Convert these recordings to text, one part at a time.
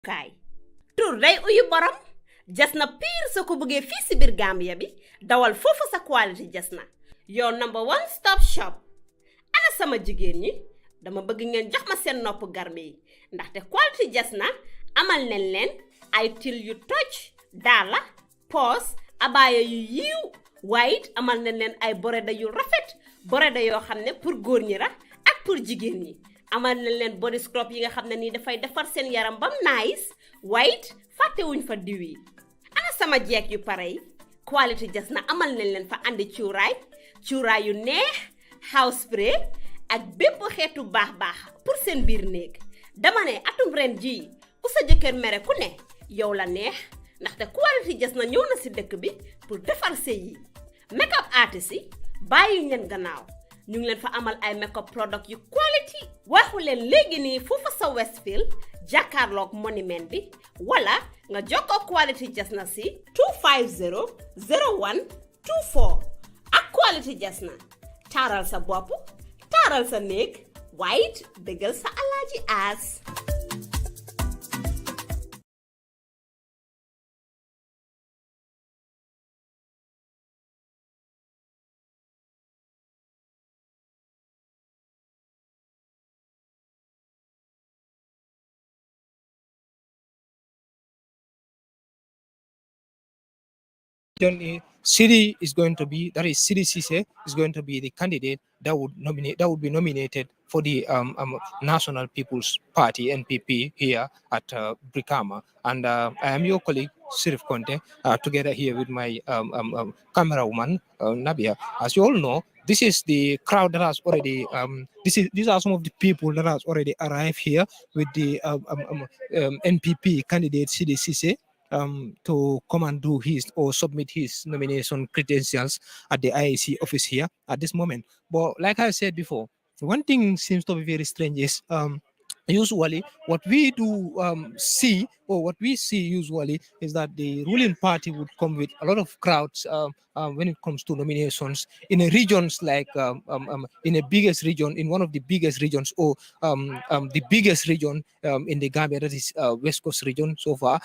kaay tur day uyu borom jasna pire soo ko bëggee fii si biir Gambia bi dawal foofu sa quality jasna your number one stop shop. Ana sama jigéen ñi dama bëgg ngeen jox ma seen nopp garme yi ndaxte quality jasna amal nañ leen ay til yu toj daala poos abaaya yu yiiw waaye it amal nañ leen ay boreda yu rafet boreda yoo xam ne pour góor ñi la ak pour jigéen ñi amal nañ leen body scrub yi nga xam ne nii dafay defar seen yaram bam nice waaye it fàttewuñ fa diw yi. Ana sama jeeg yu pare yi quality jasna amal nañ leen fa andi cuuraay yu neex house spray ak bépp xeetu baax pour seen biir néeg. Dama ne atum ren jii ku sa jëkkër mere ku ne yow la neex ndaxte quality jasna ñëw na si dëkk bi pour defar sëy yi. Makeup artist yi bàyyi leen gannaaw ñu ngi leen fa amal ay makeup product yu quality waxu leen léegi nii foofa sa Westfield jàkkaarloog monument bi wala nga jokkoo quality jasna si 250 01 24 ak quality jasna taaral sa bopp taaral sa néeg waaye it bégal sa alaaji aas. Seedy is going to be, that is Seedy Ceesay is going to be the candidate that would be nominated for the National People's Party (NPP) here at Brikama, and I am your colleague Sirif Conte, together here with my camera woman Nabia. As you all know, this is the crowd that has already. These are some of the people that has already arrived here with the NPP candidate Seedy Ceesay. To come and do his or submit his nomination credentials at the IEC office here at this moment. But like I said before, one thing seems to be very strange is usually what we do see, or what we see usually, is that the ruling party would come with a lot of crowds when it comes to nominations in a regions like in a biggest region, in one of the biggest regions, or the biggest region in the Gambia, that is West Coast region so far.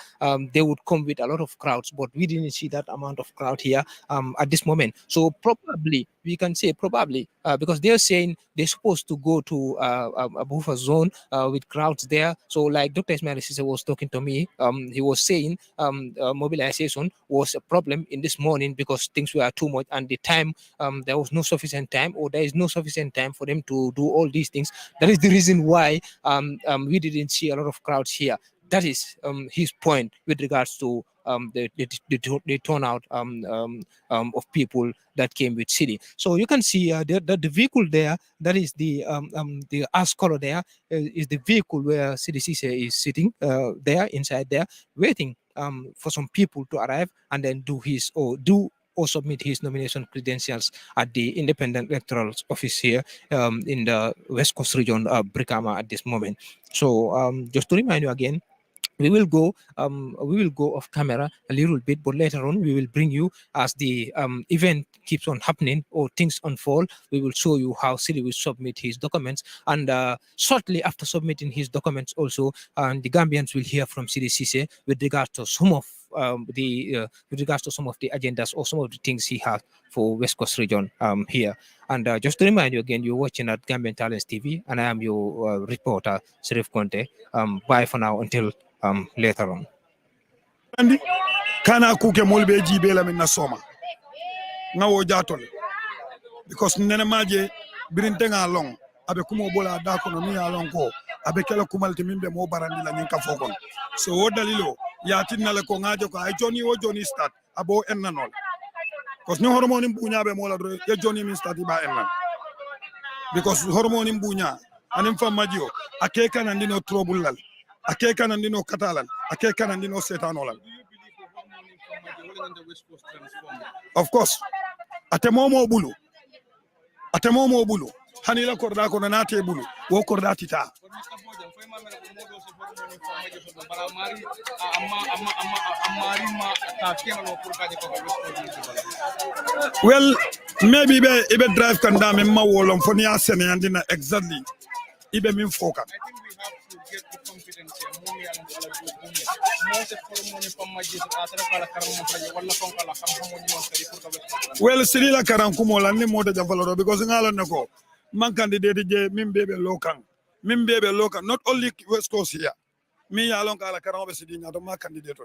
They would come with a lot of crowds, but we didn't see that amount of crowd here at this moment. So probably, we can say probably, because they're saying they're supposed to go to a buffer zone with crowds there. So like Dr. Ismail Ceesay was talking to me, he was saying mobilization was a problem in this morning because things were too much, and the time, there was no sufficient time, or there is no sufficient time for them to do all these things. That is the reason why we didn't see a lot of crowds here. That is his point with regards to the turnout of people that came with Seedy. So you can see the vehicle there, that is the ash color there, is the vehicle where Seedy Ceesay is sitting there, inside there, waiting for some people to arrive and then do or submit his nomination credentials at the Independent Electoral Office here in the West Coast region of Brikama at this moment. So just to remind you again, we will go off camera a little bit, but later on we will bring you, as the event keeps on happening or things unfold, we will show you how Seedy will submit his documents, and shortly after submitting his documents also, the Gambians will hear from Seedy Ceesay with regards to some of the agendas or some of the things he has for West Coast region here. And just to remind you again, you're watching at Gambian Talents TV, and I am your reporter Sirif Conte. Bye for now until later on. Andi kana kuke molbe jibe la minna soma ngawo jatol because nene maje birintenga long abe kumo bola da ko no mi alon ko abe kala kumalti mimbe mo barandi la nyin ka fokon so wo dalilo ya tinna le ko ngajo ko ay joni wo joni start abo ennanol because ni hormone mbunya be mo la do ya joni min start ba ennan because hormone mbunya anim fam majio akeka nan dino trouble lal akeka nan dino katalan akeka nan dino setanolal. Of course atemomo bulu hanila korda ko nanate bulu wo korda tita well maybe be drive kan da men ma wolon fo ni asene andina exactly ibe min foka. Well, Sirila Karankumo la ni moto javaloro because ngalo nako man candidate je min bebe lokan. Min bebe lokan not only West Coast here. Me ya lon kala karango be sidi nyato ma candidate.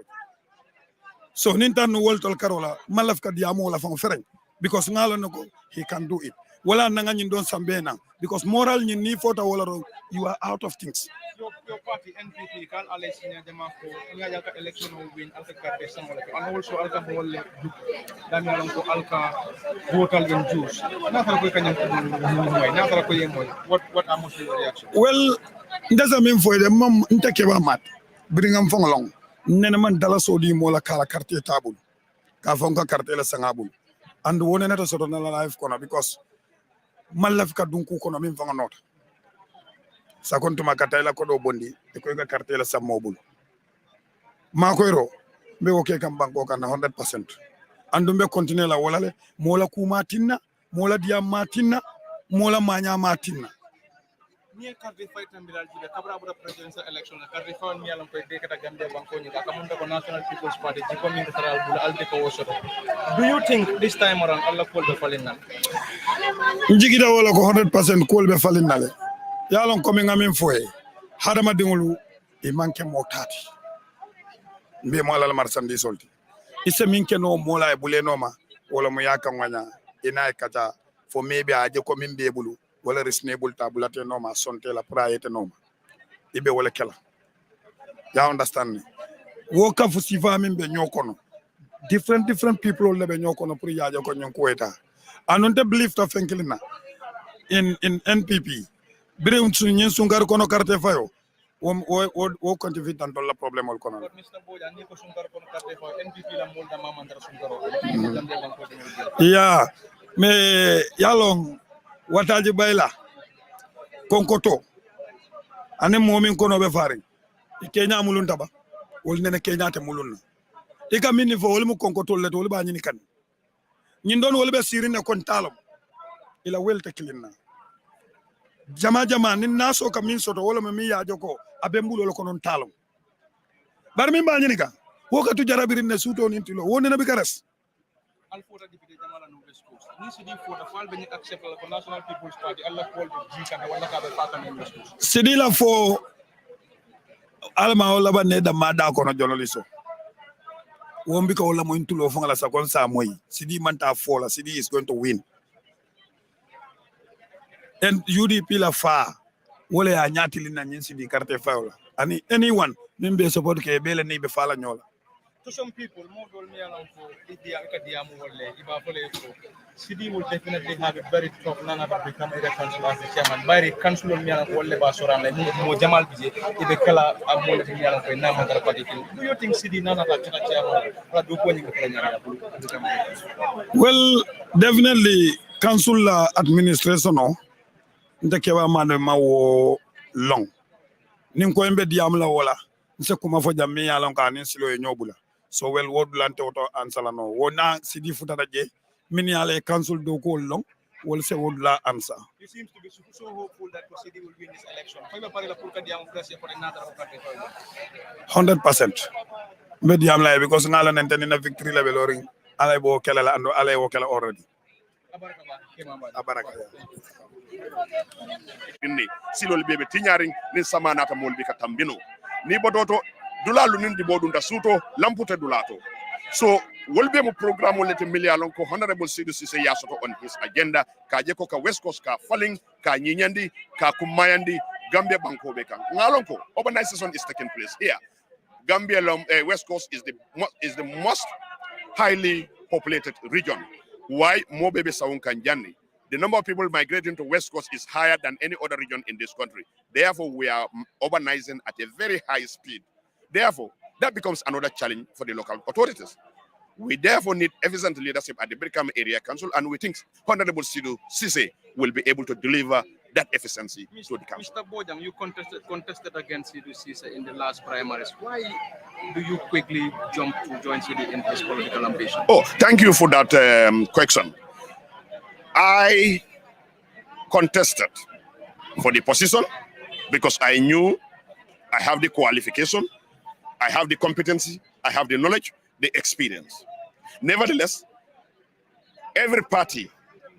So nintan no woltol karola malaf ka diamo la fon fereng because ngalo nako he can do it. Wala nanga nyin don sambena because moral nyin ni fota wala ro you are out of things. Your party NPP can allow senior demako nga election will win alka carte samole and also alka bolle dami ko alka votal in juice nata ko kanyam moy nata ko yemoy what are most your reaction? Well, ndasa min fo de mom ntake ba mat bringam fon long nene man dala sodi mo la kala carte tabul ka fon ka carte la sangabul and wona nata soto na life kono because malaf ka dunku kono min fon nota sa kontuma katayla ko do bondi e ko ga carte la samobul ma ko ro be o ke kam banko kan 100% andu be continuer la wala le mola kuma tinna mola diam matinna mola manya matinna ni carte fight ambiral jibe kabra bura presidential election carte fight mi alam ko de kata gambe banko ni ka mun ko national people's party ji ko min taral bula alde ko wosoto do you think this time around Allah ko be falina njigida wala ko 100% ko be falina le yalon ko min ngamin foye hadama dingulu e manke mo tati mbe mo la marsandi solti ise minke no mola e buleno ma wala mo yaka nganya ina e kata fo maybe aje ko min be bulu wala reasonable tabulate no ma sonte la priorité no ma ibe wala kala ya understand me wo ka fu sifa min be nyokono different people le be nyokono pour yaaje ko nyon ko eta anonte believe ta fenkilina in NPP bireum su nyen sungar kono carte fayo wo contribute tan la problème ol kono Mr. Boja ni ko sungar kono carte fayo NPP la molda mamandara sungaro ya me yalong wataji bayla konkoto ane momin kono be fari kenya mulun taba wol nene kenya te mulun e ka minni fo wol mu konkoto le wol ba nyini kan nyin don wol be sirine kon talom ila welta kilinna jama nin naso ka min soto wala mi ya joko abe mbulol ko non talom bar min ba nyini ka wo ka tu jarabirin ne suto nin tilo wonne na bi karas alfota député jamala no West Coast ni sidi fota fal be ni accept la national people's party Allah ko ji kan wala ka be fata no West Coast sidi la fo alma wala ba ne da mada ko no jonoliso wombi ko wala mo intulo fo ngala sa kon sa moy sidi manta fo la sidi is going to win and UDP la fa wala ya nyatili na nyin sidi carte fawla ani anyone membe support ke bele ni be fala nyola to some people more dol me along for dia ka dia mo wolle iba fole ko Sidi will definitely have a very tough nana to become a council as the chairman bari council me along wolle ba soran la mo jamal bije ibe kala amol me along ko na mandar party do you think Sidi nana ta chairman la do ko ni ko nyara well definitely council administration no ndekewa mande mawo long nin ko embe diam la wala nse kuma fo jamme ya lon ka nin silo e nyobula so well wodulante oto ansala no wona Sidi futata je min ya le council do ko long wol se wodula ansa you seems to be so hopeful that Sidi will win this election fa pare la pour ka diam pressure for another ko 100% mbe diam la because ngala nenten na victory level oring alay bo kala la ando alay wo kala already abaraka inni silol bebe tiñaring ni samanata molbi ka tambino ni bodoto dulalu nindi bodunda suto lamputa dulato so wolbe mo programme lete million ko honorable Seedy Ceesay yasoto on his agenda ka je ko ka West Coast ka falling ka nyinyandi ka kumayandi Gambia banko be kan ngalon ko urbanization is taking place here Gambia West Coast is the most highly populated region why mo bebe sawun kan janni. The number of people migrating to West Coast is higher than any other region in this country. Therefore, we are urbanizing at a very high speed. Therefore, that becomes another challenge for the local authorities. We therefore need efficient leadership at the Brikama Area Council, and we think Honorable Seedy Ceesay will be able to deliver that efficiency to the council. Mr. Bojang, you contested against Seedy Ceesay in the last primaries. Why do you quickly jump to join Seedy in his political ambition? Oh, thank you for that question. I contested for the position because I knew I have the qualification I have the competency, I have the knowledge, the experience. Nevertheless, every party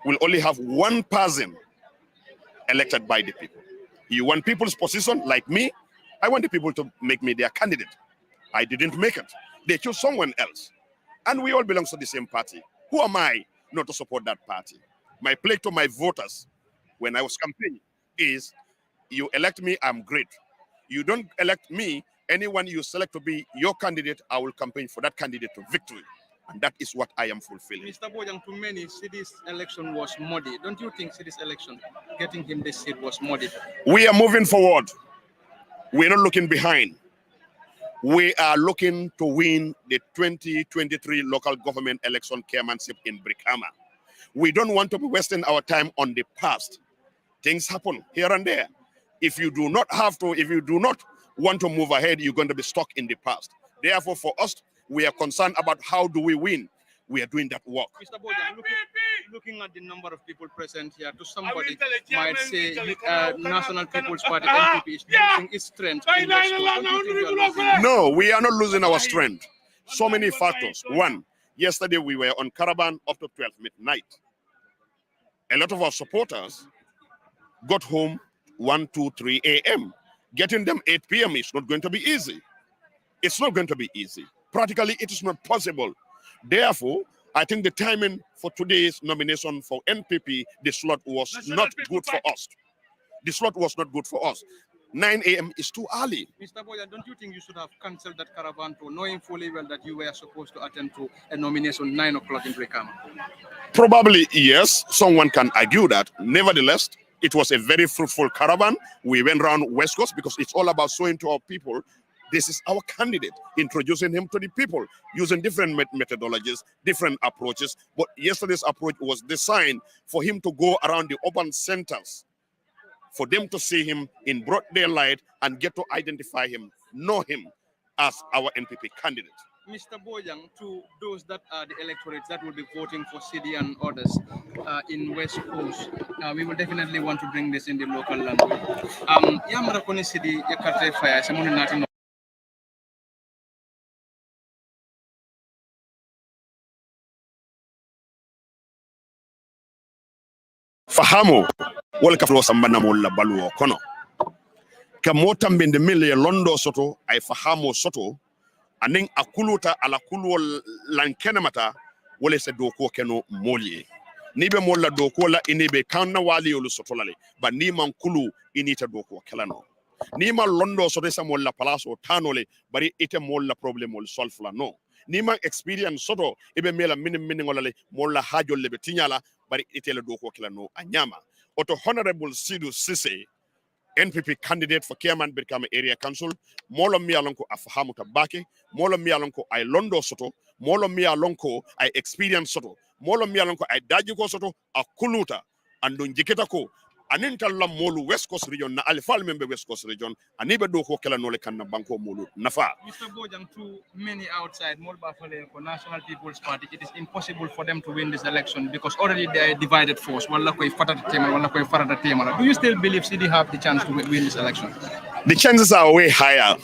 will only have one person elected by the people. You want people's position, like me, I want the people to make me their candidate. I didn't make it. They chose someone else. And we all belong to the same party. Who am I not to support that party? My plea to my voters when I was campaigning is, you elect me, I'm great. You don't elect me, anyone you select to be your candidate, I will campaign for that candidate to victory. And that is what I am fulfilling. Mr. Bojang, to many, Seedy's election was muddy. Don't you think Seedy's election, getting him this seat, was muddy? We are moving forward. We're not looking behind. We are looking to win the 2023 local government election chairmanship in Brikama. We don't want to be wasting our time on the past. Things happen here and there. If you do not want to move ahead, you're going to be stuck in the past. Therefore, for us, we are concerned about how do we win. We are doing that work. Mr. Bojang, looking at the number of people present here, to somebody might say National People's Party NPP is losing its strength in West Coast. No, we are not losing our strength. So many factors. One, yesterday we were on caravan up to 12 midnight. A lot of our supporters got home 1, 2, 3 a.m. Getting them 8 p.m. is not going to be easy. It's not going to be easy. Practically, it is not possible. Therefore, I think the timing for today's nomination for NPP, the slot was not good for us. The slot was not good for us. 9 a.m. is too early. Mr. Boya, don't you think you should have cancelled that caravan tour, knowing fully well that you were supposed to attend to a nomination 9 o'clock in Brikama? Probably, yes. Someone can argue that. Nevertheless, it was a very fruitful caravan. We went around West Coast because it's all about showing to our people, this is our candidate, introducing him to the people, using different methodologies, different approaches. But yesterday's approach was designed for him to go around the urban centers, for them to see him in broad daylight and get to identify him, know him as our NPP candidate. Mr. Bojang, to those that are the electorates that will be voting for Seedy and others in West Coast, we will definitely want to bring this in the local language. Yamara koni Seedy yakarte fire, someone not Fahamo wala ka flo sambana mo la baluo kono ka motambe de mille londo soto ay fahamo soto anin akuluta ala kuluo lankenemata wala se doko keno molie ni be molla doko la ini be kanna wali yolu soto lale ba ni man kulu inita doko kelano ni man londo soto sa molla palaso tanole bari ite molla problem ol solve la no ni man experience soto ibe mela min ngolale molla hajol lebe tinyala bari itele doko kelano anyama oto Honorable Seedy Ceesay, NPP candidate for Chairman Brikama Area Council, molo mi alonko afahamu tabake, molo mi alonko ay londo soto, molo mi alonko ay experience soto, molo mi alonko ay dajuko soto, akuluta, andun jiketa ko, aninta la molu West Coast region na alifal membe West Coast region, anibe doko kela nole kanna banko molu nafa. Mr. Bojang, to many outside Molbafale for National People's Party, it is impossible for them to win this election because already they are a divided force. Do you still believe Seedy have the chance to win this election? The chances are way higher.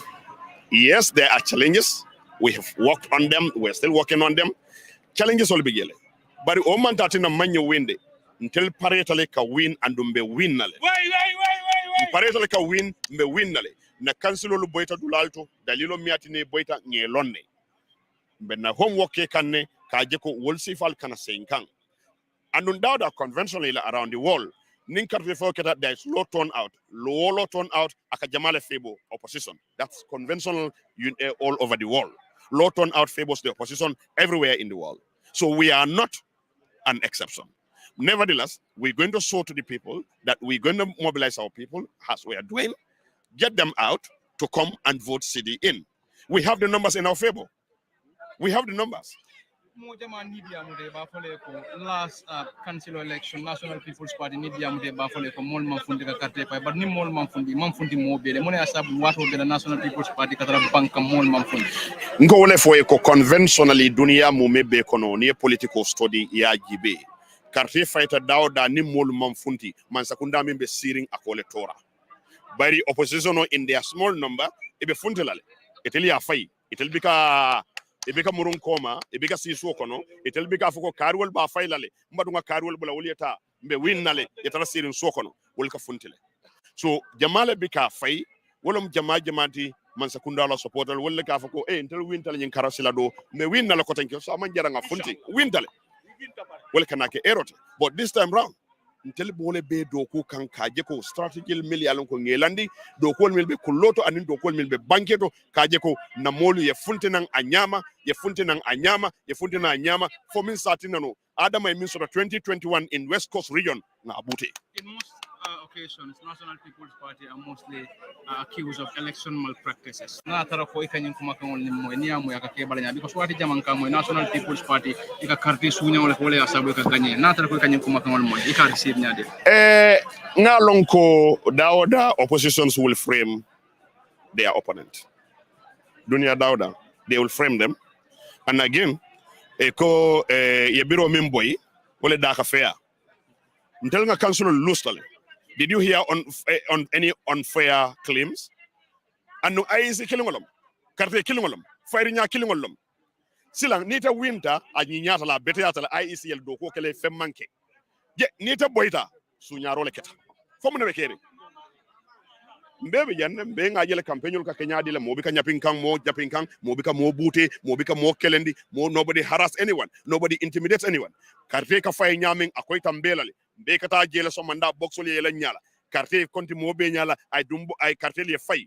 Yes, there are challenges. We have worked on them. We're still working on them. Challenges will be yellow. But the woman that in a man win it until paretale ka win and be win nale. Paretale ka win me win nale. Na council lu boita dulalto dalilo miatine boita ngelonne. Be na homework ke kanne ka jeko wolsifal kana seinkang. And undoubtedly conventionally around the world, there is low turnout, low turnout, akajamale favor opposition. That's conventional all over the world. Low turnout favors the opposition everywhere in the world. So we are not an exception. Nevertheless, we're going to show to the people that we're going to mobilize our people as we are doing, get them out to come and vote Seedy in. We have the numbers in our favor. We have the numbers. Last council election, National People's Party Nidia Mude Bafole for Mol Manfundi Katepa, but Nimol Manfundi Mobile, Mone Asab, what will be the National People's Party Katara Bank Mol Manfundi? Ngole for eco conventionally dunia mumebe kono ni political study ya jibe. Karte fighter dauda ni mol manfunti mansakunda mimbe siring akole tora. Bari opposition in their small number ebe funtelale. itel ya fay itel bika ibika murun koma ibika siso kono itel bika fuko karwol ba faylale mbadunga karwol bula wolieta mbe winnale yetara sirin sokono wolka funtile so jamale bika fay wolum jamaati man sakunda la supporter wolle ka fuko intel wintal nyin karasila do mbe winnale ko tanke so man jaranga funti wintale wolka nake erote but this time round intel bole be doku kan kaje ko strategical million ko ngelandi dokol mil be kulloto anin dokol mil be banketo kaje ko na molu ye funtinan anyama for min satinano adama min sort of 2021 in West Coast region na abute in most occasions National People's Party are mostly accused of election malpractices na tara ko ikanyum kuma kan wonni moy niamu ya ka ke balanya because wati jaman kan moy National People's Party ika karti sunya wala ko le asabu ka gagner na tara ko ikanyum kuma kan wonni moy ika receive nyade ngalon ko dawda oppositions will frame their opponent dunia dawda they will frame them and again ko ye biro min boy wala da ka fair until nga council lustale. Did you hear on any unfair claims? And no IEC killing them, Carte killing them, firing ya killing them. Silang nita winter a nyata la bete ata la IEC el doko kele femmanke. Je nita boita sunyaro leketa. Fomu na bekere. Mbebe yan mbe nga yele campaign ka Kenya dile mo bika nyapinkang mo bika mo bute mo bika mo kelendi mo nobody harass anyone, nobody intimidates anyone. Carte ka fay nyaming akoy tambelale. Be kata jele so manda boxol yele nyala carte konti mo be nyala ay dumbo ay carte le fay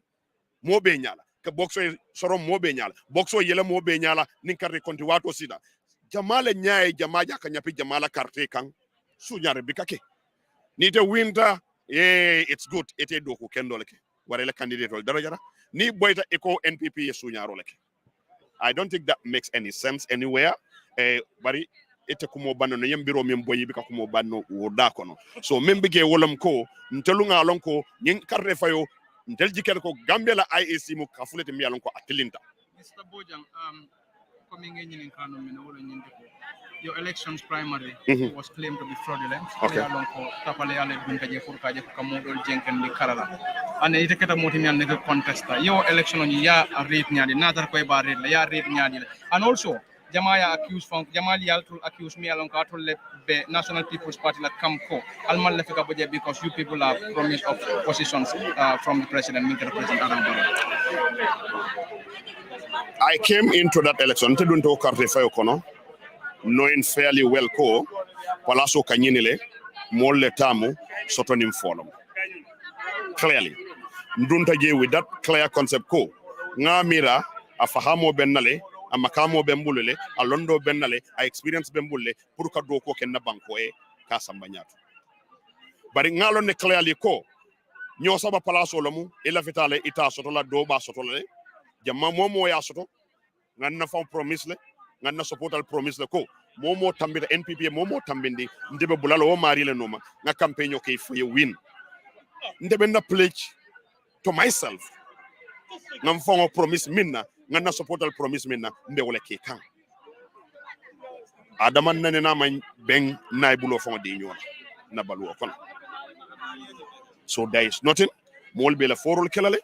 mo be nyala ke boxo soro mo be nyala boxo yele mo be nyala nin carte konti wato sida jamale nyaay jamaja ka nyapi jamala carte kan su nyare bikake ni te winter it's good ete do ko kendo leke ware le candidate wal darajara ni boyta eco NPP su nyaro leke I don't think that makes any sense anywhere bari ete kumo banno no yembiro min boyi bika kumo banno woda kono so membige wolam ko ntelunga lon ko nyin karre fayo ntel jikel ko gambela IEC mu kafulete mi alon ko atilinta Mr. Bojang coming in kanu min wala nyinde ko your elections primary was claimed to be fraudulent alon ko tapale ale bunta je pour kaje ko modol jenken ni karala ane ite keta moti mi ande contesta your election on ya rate nyaadi natar ko e ba rate la ya rate nyaadi and also Jamaya accused from Jamali Altul accused me along Katol the National People's Party like Kamko. Alman Lefika Boje because you people are promised of positions from the president, I came into that election to do carte fayo kono knowing fairly well ko Palazzo Kanyinile molle tamu sotonim follow clearly ndunta je with that clear concept ko ngamira afahamo bennale a makamo bembulele a londo bennale a experience bembulle pour ka do ko ken na banko e ka sambanyato bari ngalo ne clearly ko nyo saba palaso lamu ila fitale ita soto la do ba soto le jamma momo ya soto nganna fam promise le nganna supportal promise le ko momo tambita NPP momo tambindi ndebe bulalo o mari le noma nga campaign okay for you win ndebe na pledge to myself ngam fam promise minna nganna supportal promise minna mbe wala ke kan adaman nane na man ben naibulo fon de nyola na balu kon so there is nothing molbe la forol kelale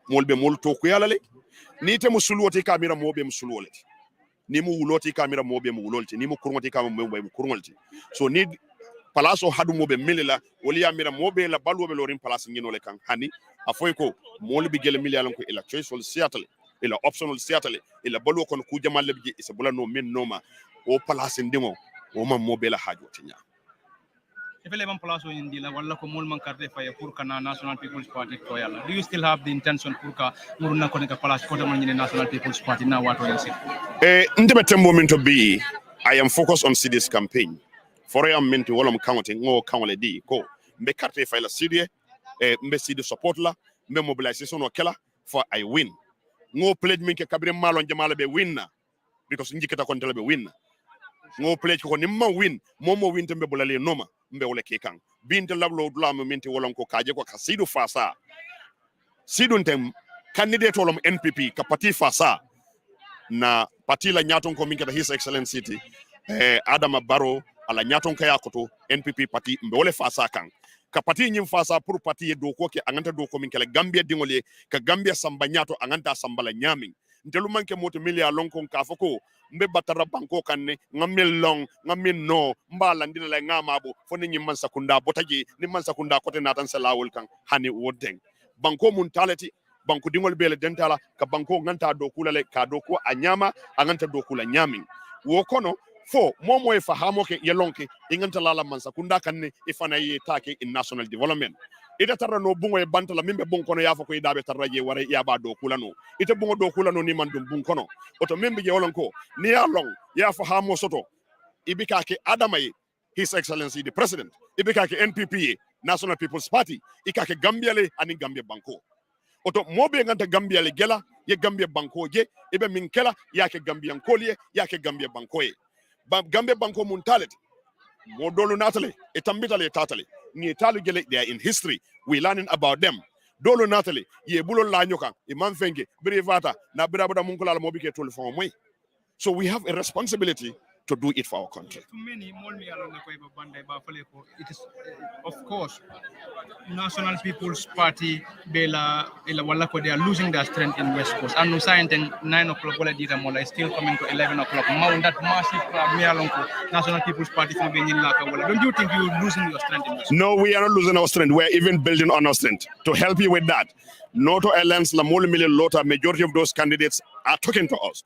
molbe mol to ko yalale ni te musulwoti kamera mobe musulwolati ni mu wuloti kamera mobe mu wulolti ni mu kurngoti kamera mobe mu kurngolti so ni palaso hadu mobe milila woli yamira mobe la balwobe lorin palaso nginole kan hani afoy ko molbe gele milialon ko ila choice wol seattle ila optional seattle ila balwo kon ku jamal lebji isa bulano min noma o palaso ndimo o mam mobe la hajoti nya If you palaso indila wala ko mol man carte fay pour kana National People's Party to yalla do you still have the intention pour ka muruna ko ne ka palaso ko man ni National People's Party na wato yensi ndebe tembo minto be I am focused on Seedy's campaign for I am minto wala counting ngo kawle di ko mbe carte fay la Seedy mbe Seedy support la mbe mobilization o kala for I win ngo pledge min ke kabire malon jamala be win because njikata kon tele be win ngo pledge ko nimma win momo win tembe bulale noma mbe wala ke kan binte lablo dulama minti wolon ko kaje ko Seedy fasa Seedy tem candidate wolom NPP ka parti fasa na parti la nyaton ko minkata His Excellency Adama Barrow ala nyaton ka yakoto NPP parti mbe wala fasa kan ka pati nyim fasa pour pati do ko ke anganta do ko min kala Gambia dingole ka Gambia samba nyato anganta sambala nyami ntelu manke moto milia lonkon ka foko mbe batara banko kanne ngamil long ngamil no mbala ndina la ngamabo fo ni nyim man sakunda botaji ni man sakunda kote natan salawol kan hani wodeng banko mun talati banko dingol bele dentala ka banko nganta do kulale ka do ko anyama anganta do kula nyami wo kono fo momo e fahamo ke yelonke inganta lala man sakunda kanne ifana ye take in national development ita tarra no bungo e bantala mimbe bun kono yafa ko idabe tarra je wara yaba do kulano ita bungo do kulano ni man dum bun kono oto mimbe je wolonko ni ya long yafa hamo soto ibika ke adamay his excellency the president ibika ke NPP National People's Party ikake Gambia le ani Gambia banko oto mobe nganta Gambia le gela ye Gambia banko je ibe min kela yake Gambian kolye yake Gambia banko e Gambia banko mun talet modolu natale etambitale tatale ni talu gele they are in history we learning about them dolo natale ye bulo la nyoka e man fenke brevata na brabada mun kula mo bike tol fon moy so we have a responsibility to do it for our country. Many more me along the it is of course National People's Party Bela Walako they are losing their strength in West Coast. And no sign 9 o'clock wala dita mola is still coming to 11 o'clock. Mount that massive crowd me along National People's Party from Benin Laka wala. Don't you think you're losing your strength in West Coast? No, we are not losing our strength. We're even building on our strength. To help you with that, Noto Alliance, La Million Lota, majority of those candidates are talking to us.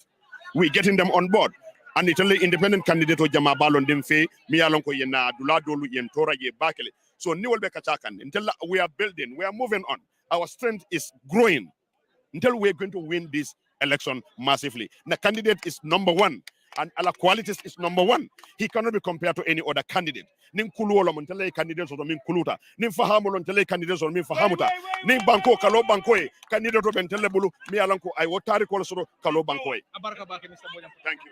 We're getting them on board. And it's only independent candidate o jama balon dem fe mi yalon ko yena dula dolu yen tora ye bakele so ni wolbe kachakan until we are building, we are moving on, our strength is growing until we're going to win this election massively. The candidate is number one and our qualities is number one. He cannot be compared to any other candidate. Nin kuluola montele candidates or min kuluta. Nin fahamulo montele candidates or min fahamuta. Nin banko kalo bankoe candidate to bentele bulu mi alanko I wotari ko soro kalo bankoe. Thank you.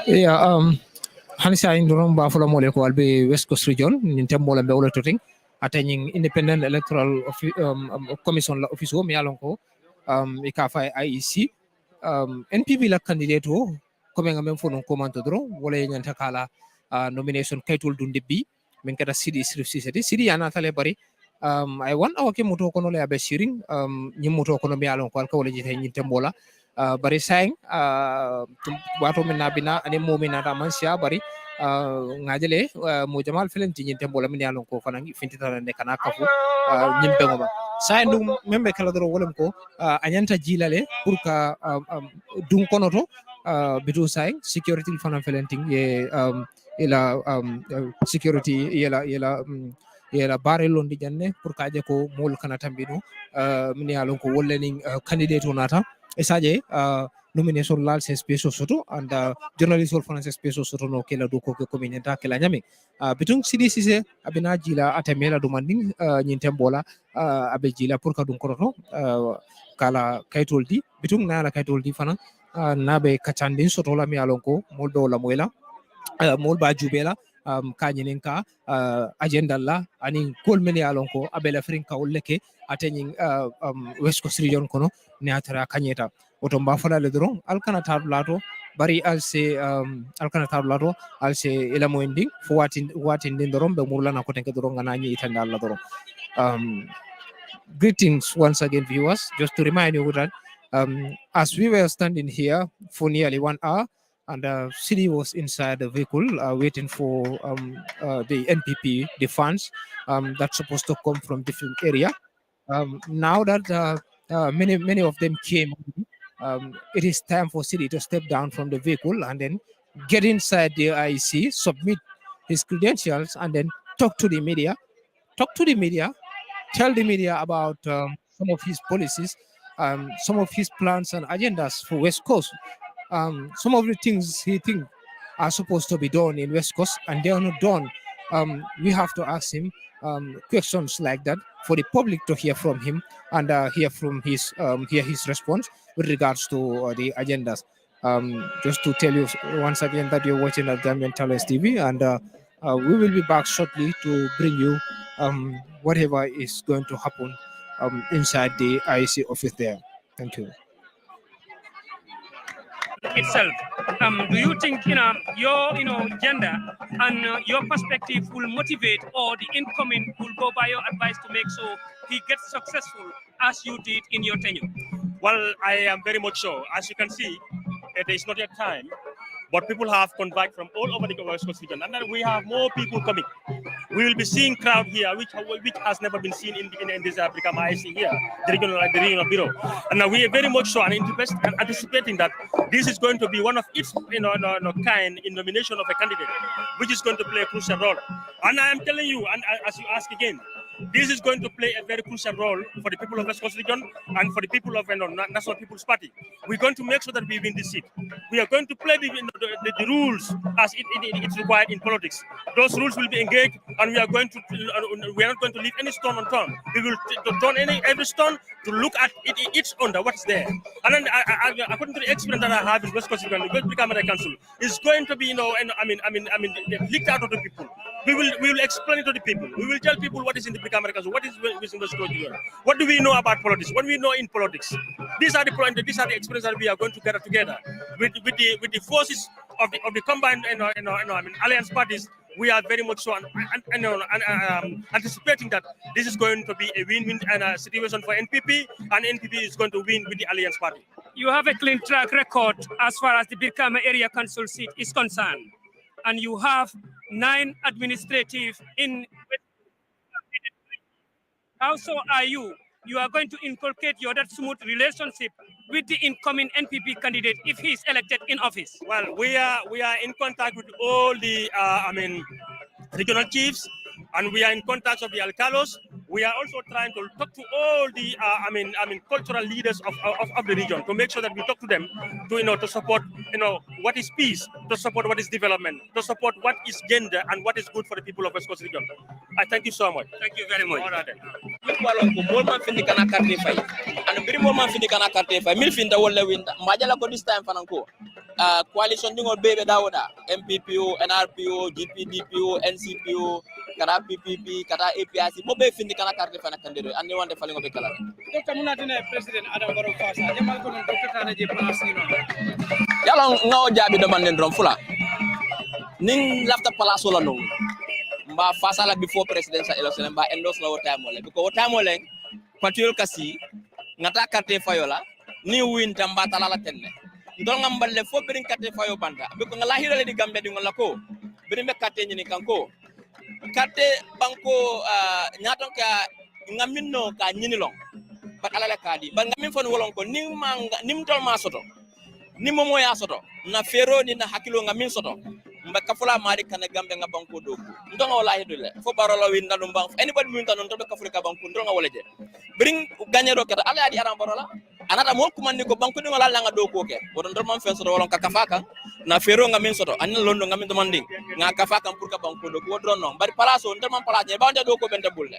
Yeah, Hanisa Indurong Buffalo Moleko Albe West Coast Region, in Tembola Beola Toting, attending Independent Electoral Commission Office, Mialonko, Ikafa IEC, NPP la candidate, coming a memphone command to draw, Wale Yantakala nomination Kaitul Dundibi, Menkata Seedy Ceesay, Seedy Anatale Bari. I want our Kemuto Konole Abeshiring, Nimuto Konomialon, College in Tembola. Bari saying wato min nabina ani momina ramansia bari ngajele mo jamal filen tinyin tembola min yalon ko fanangi fintita ne kana kafu nyimbe ngoma say ndum membe kala doro wolem ko anyanta jilale pour ka dun konoto bitu say security fanan felenting ye ila security yela bare londi janne pour ka je ko mol kana tambino min yalon ko wollening candidate onata esaje nomination lal se space soto and journalist wol finance space soto no kela do ko community kela nyami bitung Seedy Ceesay abina jila atamela do manding nyin tembola abe jila pour ka dum koroto kala kaytoldi bitung na la kaytoldi fana nabe kachande soto la mi alonko moldo la moela mol ba jubela kanyinen ka agenda la ani kol men alonko abela frinka wolleke atenin West Coast region kono ne atara kanyeta oto mba fala le dron alkana tablato bari alse alse ela moendi fo watin din dron be murlana ko tenke dron ngana nyi itanda alla dron greetings once again viewers, just to remind you that as we were standing here for nearly 1 hour and Seedy was inside the vehicle waiting for the NPP, the funds that's supposed to come from different area. Now that many of them came, it is time for Seedy to step down from the vehicle and then get inside the IEC, submit his credentials, and then talk to the media. Tell the media about some of his policies, some of his plans and agendas for West Coast. Some of the things he thinks are supposed to be done in West Coast and they are not done. We have to ask him questions like that for the public to hear from him and hear his response with regards to the agendas. Just to tell you once again that you're watching at Gambian Talents TV, and we will be back shortly to bring you whatever is going to happen inside the IEC office there. Thank you. itself. Do you think your gender and your perspective will motivate, or the incoming will go by your advice to make sure he gets successful as you did in your tenure? Well, I am very much so. As you can see, it is not yet time, but people have converged from all over the West Coast region, and then we have more people coming. We will be seeing crowd here, which has never been seen in this Brikama IC here, the regional bureau. And we are very much so and anticipating that this is going to be one of its kind in nomination of a candidate, which is going to play a crucial role. And I am telling you, and as you ask again, this is going to play a very crucial role for the people of West Coast region and for the people of National People's Party. We're going to make sure that we win this seat. We are going to play the rules as it's required in politics. Those rules will be engaged, and we are not going to leave any stone unturned. We will turn every stone to look at each under what's there. And then, according to the experience that I have in West Coast region, the West Brikama Council is going to be, leaked out of the people. We will explain it to the people. We will tell people what is in the Brikama Council, what is in West Coast region. What do we know about politics? What do we know in politics? These are the experiences that we are going to gather together with the forces of the combined alliance parties. We are very much so anticipating that this is going to be a win-win situation for NPP, and NPP is going to win with the alliance party. You have a clean track record as far as the Brikama Area Council seat is concerned, and you have 9 administrative in. How so are you? You are going to inculcate that smooth relationship with the incoming NPP candidate if he is elected in office? Well, we are in contact with all the regional chiefs, and we are in contact with the alcalos. We are also trying to talk to all the cultural leaders of the region to make sure that we talk to them to support what is peace, to support what is development, to support what is gender and what is good for the people of West Coast region. I thank you so much. Thank you very much. Coalition dingol bebe dawda MPPO, NRPO, GPDPO, NCPO, kata PPP, kata APIC mo be findi kana carte fana kandiro andi wonde falingo be kala Dr. Munatine President Adam Barrow Fasa jamal ko non Dr. Tane je place ni non yalla ngaw jaabi do man den rom fula ning lafta place wala non mba Fasa la before presidential election mba endorse la wotamo le because wotamo le patriol kasi ngata carte fayola ni win tamba talala tenne ndol ngam balle fo birin carte fayo banda biko ngala hirale di gambe di ngala ko birin be carte nyini kanko carte banko nyaton ka ngaminno ka nyini long bat alala kadi ba ngamin fon wolon ko nim tol ma soto nim mo ya soto na fero ni na hakilo ngamin soto mba kafula mari kana gambe nga banko do ndonga wala hedule fo barolo win ndum bang anybody min tan to kafula ka banko ndonga wala je birin gagné do kata ala adi aram barola anata mo kumandi ko banko dingo la nga do ko ke wodon dor mam fen soto wolon ka kafaka na fero nga min soto anina londo nga min to mandi nga kafaka pour ka banko do ko wodron non bari palaso ndar mam palaje ba nda do ko bende bulle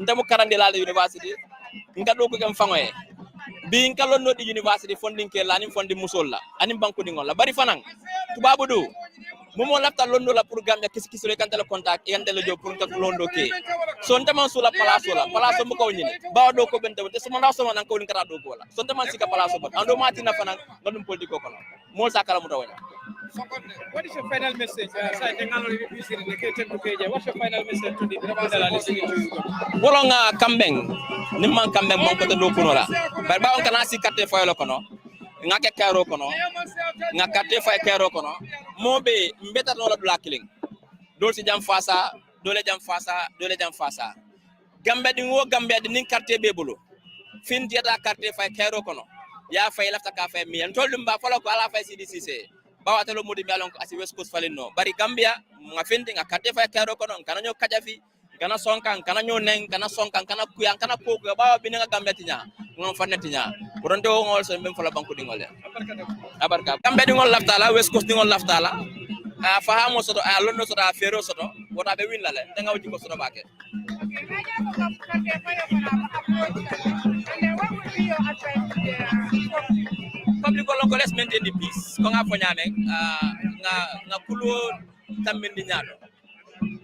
ndamu karande la university nga do ko gam fangoye bi nga londo di university funding ke la ni fondi musolla ani banko dingo la bari fanang tubabu do momo lafta londo la pour gambe kisi le kantale contact yande le jo pour ka londo ke so ndama sula palaso mo ko nyini ba do ko bente te so manda so nan ko ni kata do ko la so ndama sika palaso ba ando mati na fanan ngandum politiko ko mo sakala mu tawanya. What is your final message? What's your final message to the people that are listening to you? Wolonga kambeng nimman kambeng mon ko to do kuno la bar ba on kana sikate faylo kono ngake karo kono ngakate fay karo kono mobe mbeta no la blacking dol si jam fasa dole jam fasa gambe di wo gambe di nin carte bebulo fin diata carte fay karo kono ya fay lafta ka fay mi en tolum ba fala ko ala fay Seedy Ceesay bawatelo modi mi alon ko asi West Coast falino bari gambia nga fendi nga carte fay karo kono kana nyo kajafi kana sonkan kana nyo neng kana sonkan kana kuyan kana ko bawa bi nga gambe tinya ngom fanati nya boron de ngol so mbem fala banko dingol abarka gambe dingol laftala West Coast dingol laftala fahamo soto londo soto fero soto wota be win lale nga wajiko soto bake public ko let's maintain the peace ko nga fo nyame nga kulo tambindi nyaado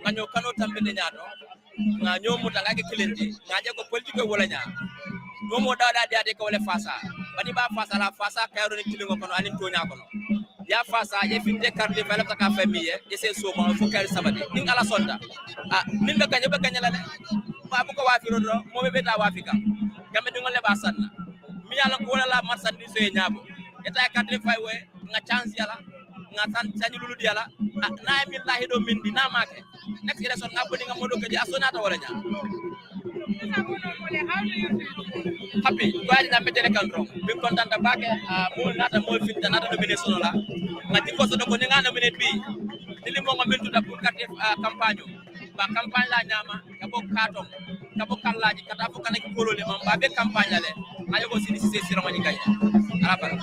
nga nyo kano tambindi nyaado nga nyo mutanga ke kilenti nga je ko politique wala nya momo dawda diade ko wala Fasa bani ba fasa kayro ni kilingo kono anin tonya kono ya fasa je finte carte fele ta ka famille e se so mo fo kay sabati ning ala sonda nin be kanya la ba bu ko wafiro do mo be beta wafika kambe dingol le ba sanna mi yalla ko wala la marchandise e nyabo eta carte fay we nga chance yala nga tan tani lulu diala na mi lahi do min dina make next election nga bodi nga modo ke di asonata wala nya happy gwadi na metele kandro bi kontanta bake mo nata mo fitta nata do benesono la ngati ko so do ko nga nominate bi dili mo ngamentu da pour carte campagne ba campagne la nyama kabo katom kabo kallaji kata fo kanaki kolole mam ba be campagne le ayo ko Seedy Ceesay siro ngani kay ala para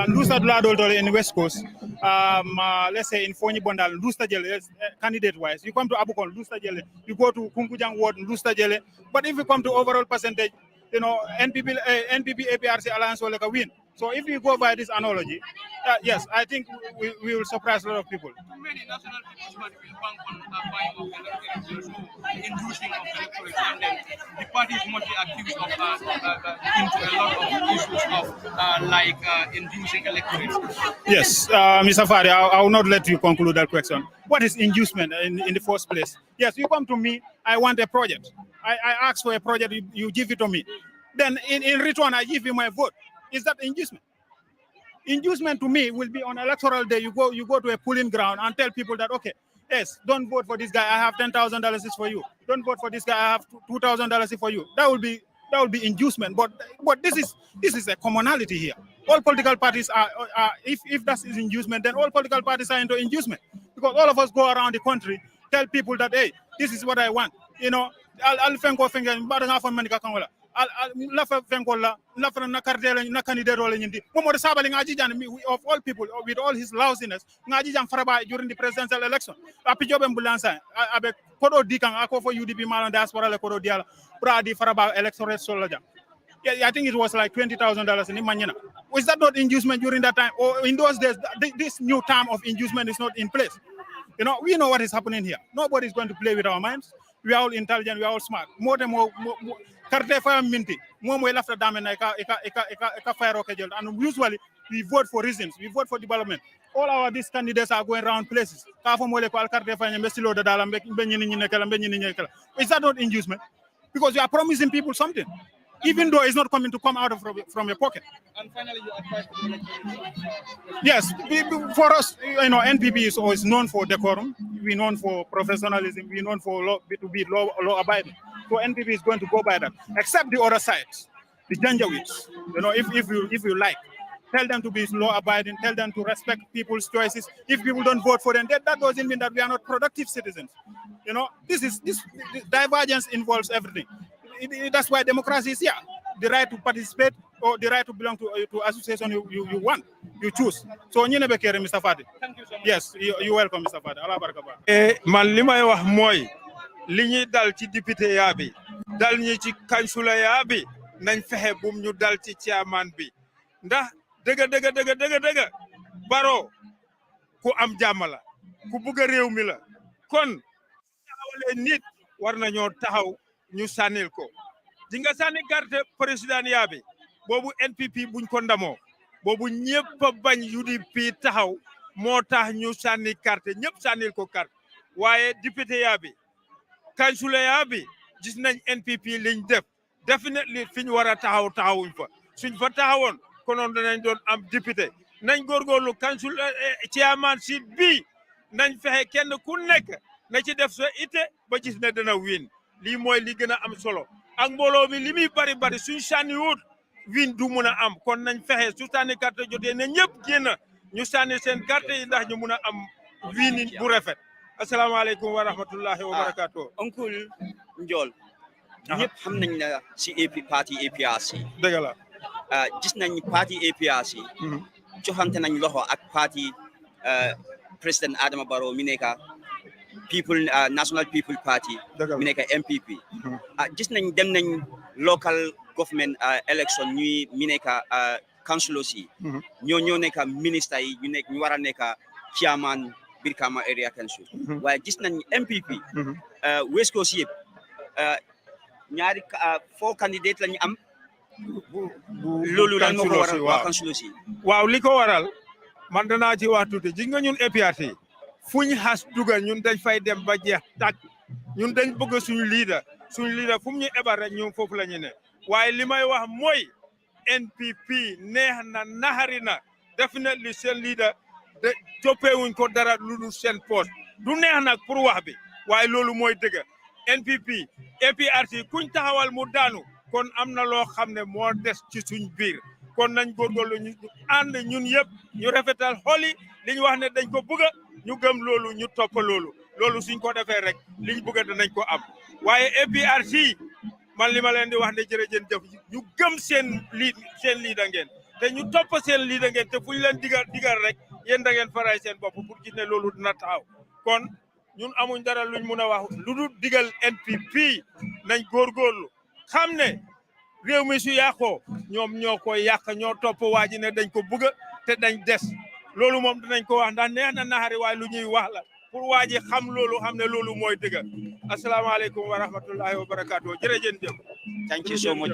Lusta Dula in West Coast, let's say in Foni Bondal, Lusta Jele, candidate wise. You come to Abukon, Lusta Jele, you go to Kunkujang Ward, Lusta Jele. But if you come to overall percentage, NPP APRC Alliance will like a win. So if you go by this analogy, yes, I think we will surprise a lot of people. Too many national people's party will bank on buying of electoral, so inducing of electoral, and then the party is mostly accused of into a lot of issues of like inducing electorates. Yes, Mr. Fari, I will not let you conclude that question. What is inducement in the first place? Yes, you come to me, I want a project. I ask for a project, you give it to me. Then in return, I give you my vote. Is that inducement? Inducement to me will be on electoral day. You go to a polling ground and tell people that, okay, yes, don't vote for this guy. I have $10,000 for you. Don't vote for this guy. I have $2,000 for you. That will be inducement. But this is a commonality here. All political parties are if that is inducement, then all political parties are into inducement, because all of us go around the country, tell people that, hey, this is what I want. I'll lafa fenkola lafa na cartel na candidate role nyindi momo sabali ngaji jan of all people with all his lousiness ngaji jan faraba during the presidential election api jobe mbulansa abe kodo dikan ako for UDP malon diaspora le kodo diala pra di faraba electoral solaja. Yeah, I think it was like $20,000 in Manyana. Was that not inducement during that time? Or in those days, this new term of inducement is not in place? We know what is happening here. Nobody is going to play with our minds. We are all intelligent. We are all smart. More than more. Carte fire minty. More after damn and fire rocket. And usually we vote for reasons. We vote for development. All these candidates are going around places. Is that not inducement? Because you are promising people something, even though it's not coming to come out from your pocket. And finally, you advise the electorate. Yes, for us, NPP is always known for decorum. We're known for professionalism. We're known for to be law-abiding. So NPP is going to go by that. Except the other sides, the Janjaweeds. If you like, tell them to be law-abiding. Tell them to respect people's choices. If people don't vote for them, that doesn't mean that we are not productive citizens. This divergence involves everything. That's why democracy is here. The right to participate or the right to belong to association you want, you choose. So you never care, Mr. Fadi. Thank you so much. Yes, you're welcome, Mr. Fadi. Allah barakaba. Man li may wax mooy li ñuy dal ci député yaa bi dal ñi ci kansula yaa bi nañ fexe bum ñu dal ci chairman bi ndax dëgg Baro ku am jàmm la ku bëgg réew mi la kon taxawalee nit war nañoo taxaw ñu sànnil ko di nga sànni carte président yaabi boobu NPP buñ ko ndamoo boobu ñëpp a bañ UDP taxaw moo tax ñu sànni carte ñëpp sànnil ko carte waaye député yaabi councilor yaabi gis nañ NPP liñ def definitely fi ñu war a taxawuñ fa suñ fa taxawoon konoon danañ doon am député nañ góorgóorlu council chairman seat bi nañ fexe kenn ku nekk na ci def sa ite ba gis ne dana win lii mooy li gën a am solo ak mbooloo mi li muy bari suñ sànni wut win du mun a am kon nañ fexe su sànni carte jotee ne ñëpp génn ñu sànni seen carte yi ndax ñu mun a am win bu rafet asalaamaaleykum wa rahmatullahi wa barakaatu. Uncle Ndiol ñëpp xam nañ na si parti APRC dëgg la gis nañ parti APRC joxante nañ loxo ak parti président Adama Barrow mi nekk National People Party mi nekk NPP gis nañ dem nañ local government election ñuy mi nekk councilors yi ñoo nekk ministre yi ñu war a nekk chairman Brikama area council waaye gis nañ NPP West Coast yëpp ñaari 4 candidate lañu am loolu lan moo ko waral waa councilors yi waaw li ko waral man danaa ci wax tuuti gis nga ñun APRC fuñ xas dugal ñun dañ fay dem ba jeex tàkk ñun dañ bëgg suñu leader fu mu ñu ebar rek ñun foofu la ñu ne waaye li may wax mooy NPP neex na naxari na definitely seen leader de joppeewuñ ko dara lu dul seen poste du neex nag pour wax bi waaye loolu mooy dëgg NPP APRC kuñ taxawal mu daanu kon am na loo xam ne moo des ci suñ biir kon nañ góorgóorlu ñu ànd ñun yëpp ñu rafetal xoli li ñu wax ne dañ ko bëgg ñu gëm loolu ñu topp loolu suñ ko defee rek liñ bëgg danañ ko am waaye APRC man li ma leen di wax ne jërëjëf ñu gëm seen leader ngeen te ñu topp seen leader ngeen te fu ñu leen digal rek yéen da ngeen faray seen bopp pour gis ne loolu dina taxaw kon ñun amuñ dara luñ mun a wax lu dul digal NPP nañ góorgóorlu xam ne réew mi su yàqoo ñoom ñoo koy yàq ñoo topp waa ji ne dañ ko bëgg te dañ des loolu moom dinañ ko wax ndax neex na naxari waaye lu ñuy wax la pour waa ji xam loolu xam ne loolu mooy dëgg asalaamaaleykum wa rahmatullahi wa barakaatu jërëjëf. Thank you so much.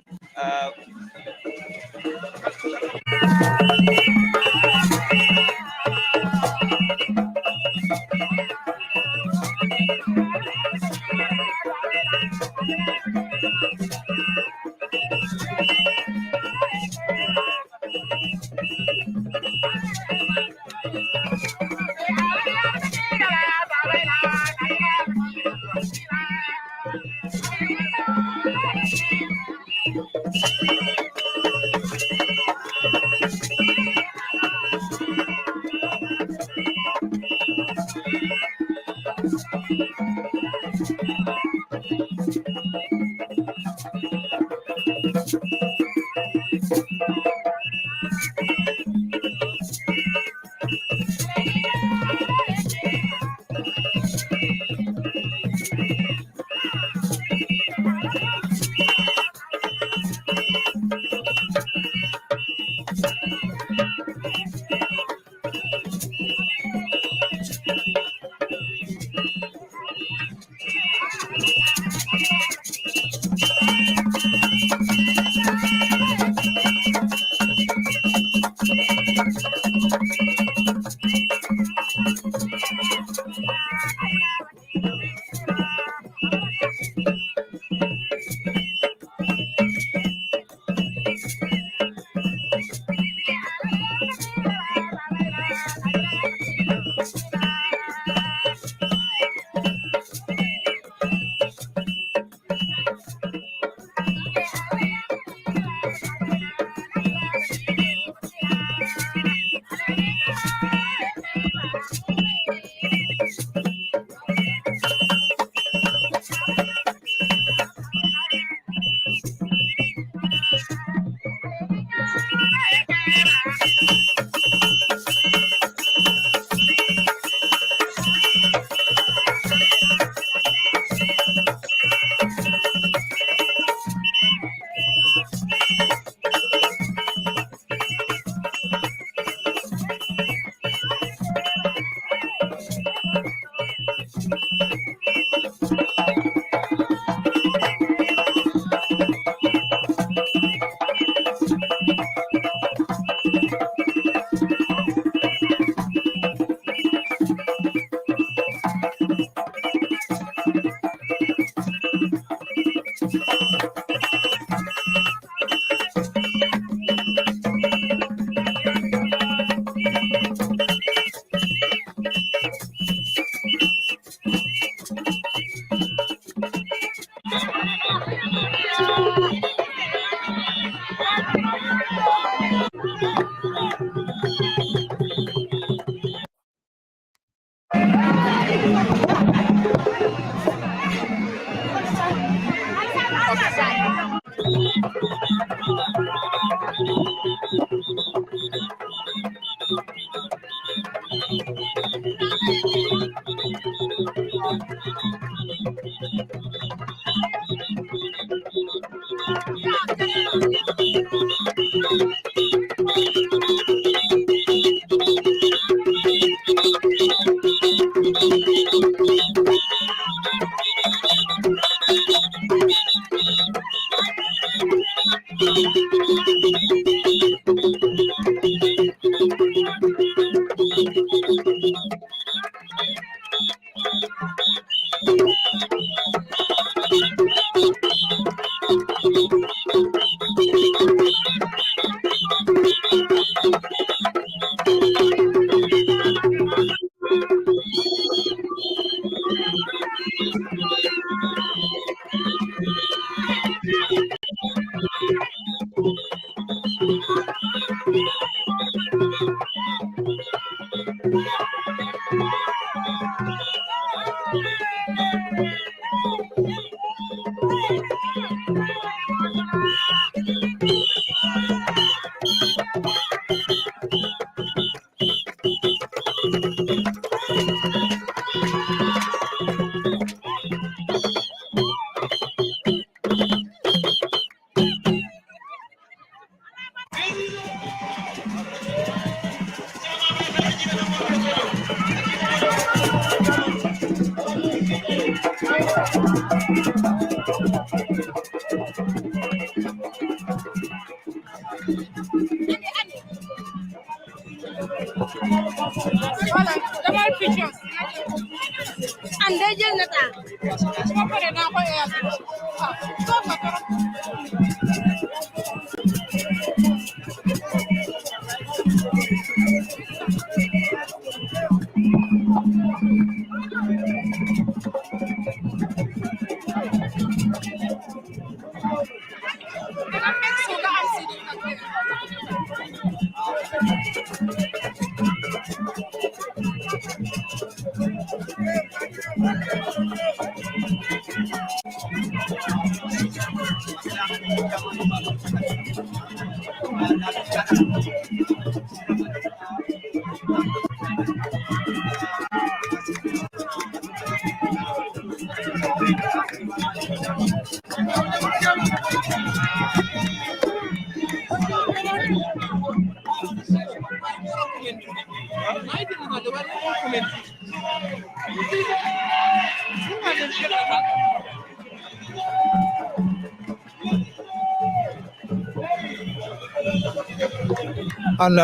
And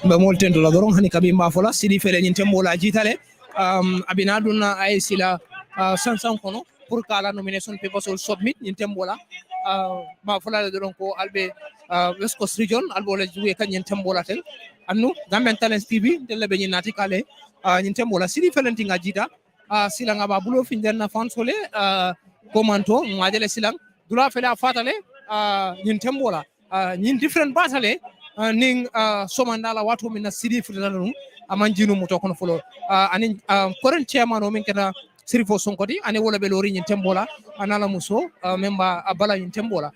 be molten to la doron hani kabi mafola sidi fele nyin tembola jitale abina duna ay sila sansan kono pour kala nomination papers will submit nyin tembola mafola la doron ko albe West Coast region albo la juwe kan nyin tembola tel annu Gambian Talents TV de be nyin nati kale nyin tembola sidi fele tinga jita sila ngaba bulo findenna fansole komanto ngajele silang dula fele fatale nyin tembola nyin different batale ning somandala watu min na sidi futanu amanjinu muto kono folo ani current chairman o min keta sirifo sonkoti ani wala be lori nyin tembola anala muso memba abala nyin tembola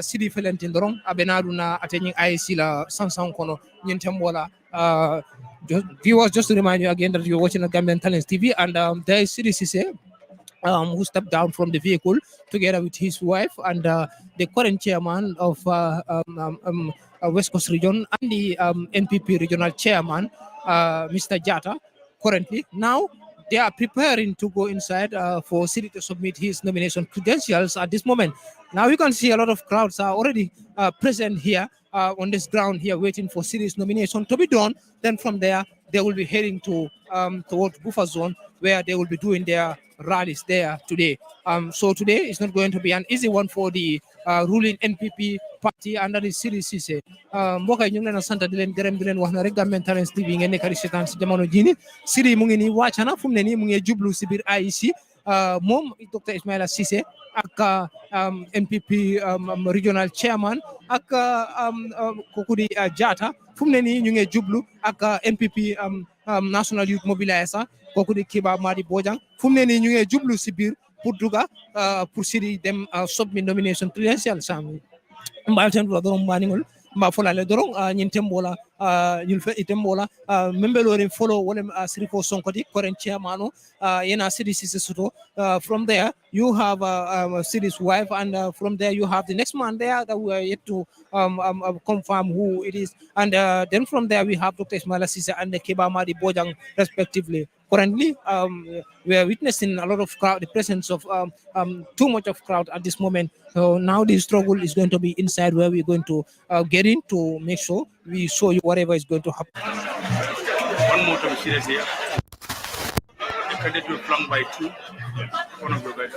sidi felentin doron abenadu na atenyin IC la sansan kono nyin tembola viewers, just to remind you again that you're watching the Gambian Talents TV, and there is Seedy Ceesay, who stepped down from the vehicle together with his wife and the current chairman of West Coast region and the NPP regional chairman, Mr. Jata, currently. Now, they are preparing to go inside for Seedy to submit his nomination credentials at this moment. Now you can see a lot of crowds are already present here on this ground here waiting for Seedy's nomination to be done. Then from there, they will be heading to towards buffer zone where they will be doing their rallies there today. So today is not going to be an easy one for the ruling NPP party under the Seedy Ceesay. Mbokk yi ñu ngi leen a sant di leen gërëm di leen wax na rek Gambian Talents TV ngeen nekk di seetaan si jamono jii nii Seedy mu ngi nii wàcc na fu mu ne nii mu ngi jublu si biir IEC moom Dr. Ismaila Ceesay ak NPP regional chairman ak kooku di Jata fu mu ne nii ñu ngi jublu ak NPP national youth mobiliser kooku di Kiba Madi Bojang fu mu ne nii ñu ngi jublu si biir pour duga pour Seedy dem submit nomination credentials am mbal ten do doron maningol mba fola le doron nyin tembola ñul fe itembola membelore follow wala sirifo sonkoti current chairman yena Seedy Ceesay suto from there you have Seedy's wife and from there you have the next man there that we are yet to confirm who it is and then from there we have Dr. Ismaila Ceesay and Keba Madi Bojang respectively. Currently, we are witnessing a lot of crowd, the presence of too much of crowd at this moment. So now the struggle is going to be inside where we're going to get in to make sure we show you whatever is going to happen. One more time, serious here. The candidate will flank by 2. One of the guys.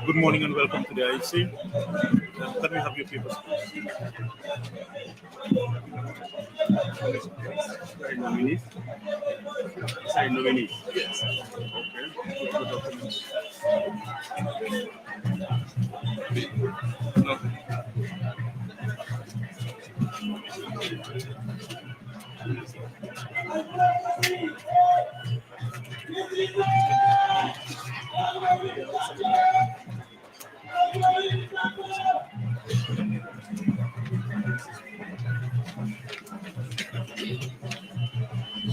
Good morning and welcome to the IC. Let me have your papers. Sorry, nominees. Sorry, nominees. Yes. Okay. Good documents. No.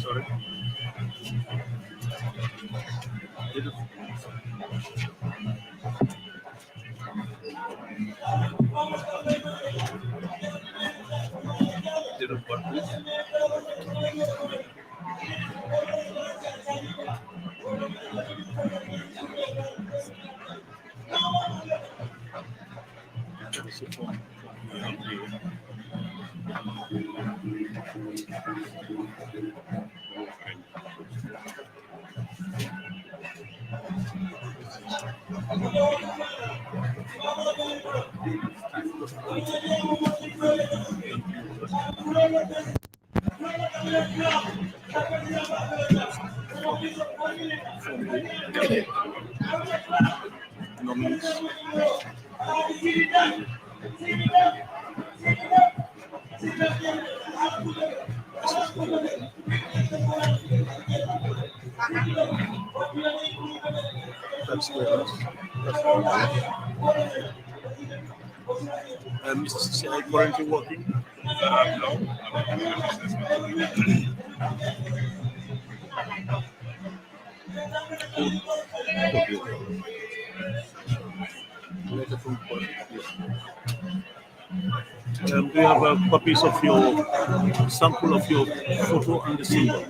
Sorry. Did it work, please? Nominees. That's good. Mr. Ceesay, are you currently working? No. Letter from court. Do you have copies of your sample of your photo and the symbol?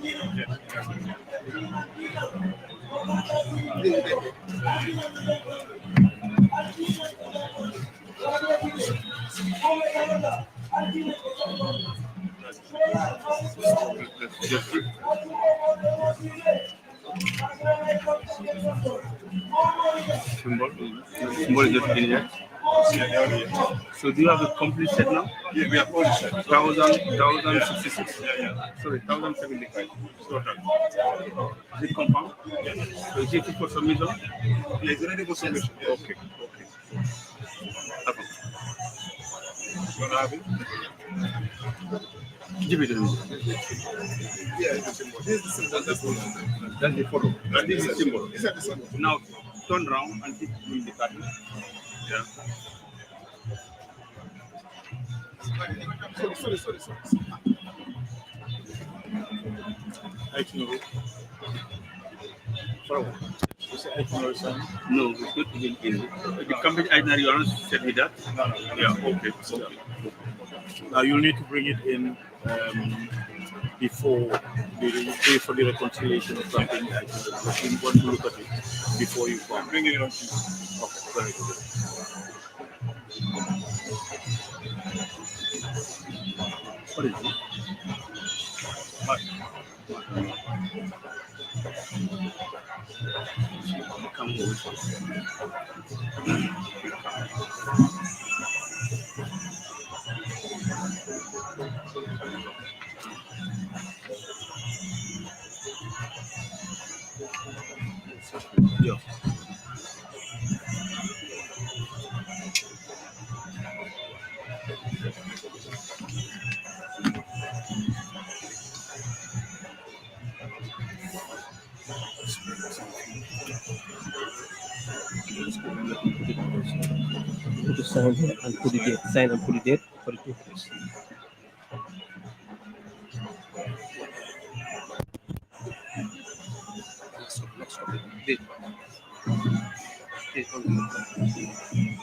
Symbol is not in yet. So do you have a complete set now? Yeah, we have all the set. 1,066. Yeah. Sorry, 1,075. Is it confirmed? Yes. So is it for submission? Yeah, it's ready for submission. Yes. Okay. You want to have it? Give it to me. Yeah, it's the symbol. This is the symbol. That's the photo. And this is the symbol. Is that the symbol? Now turn around and keep doing the cutting. Yeah. Sorry. No, it's not even easy. The company itinerary, you said with that? No. Yeah, okay. Now you'll need to bring it in before you pay for the reconciliation of something. You want to look at it before you come. Bring it on. Okay, very good. What is it? Come over. put it also. Put the sign here and put the date. Sign and put the date for the 2 days. Date. Date only.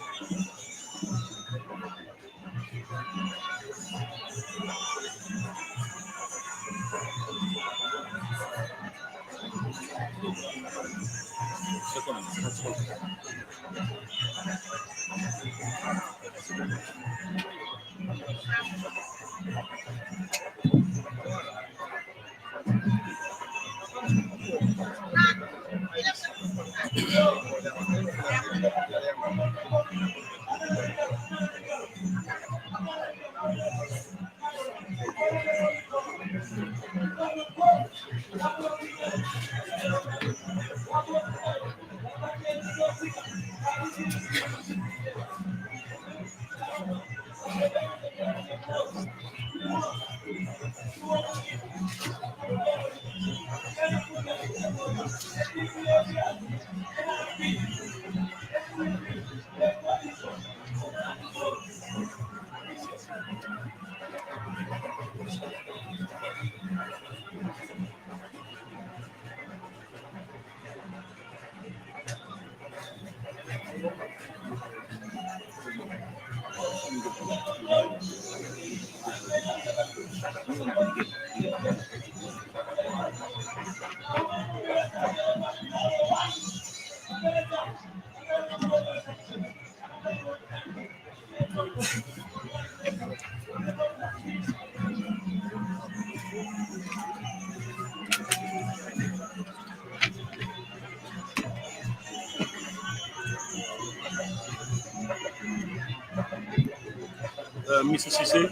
Mr. Ceesay,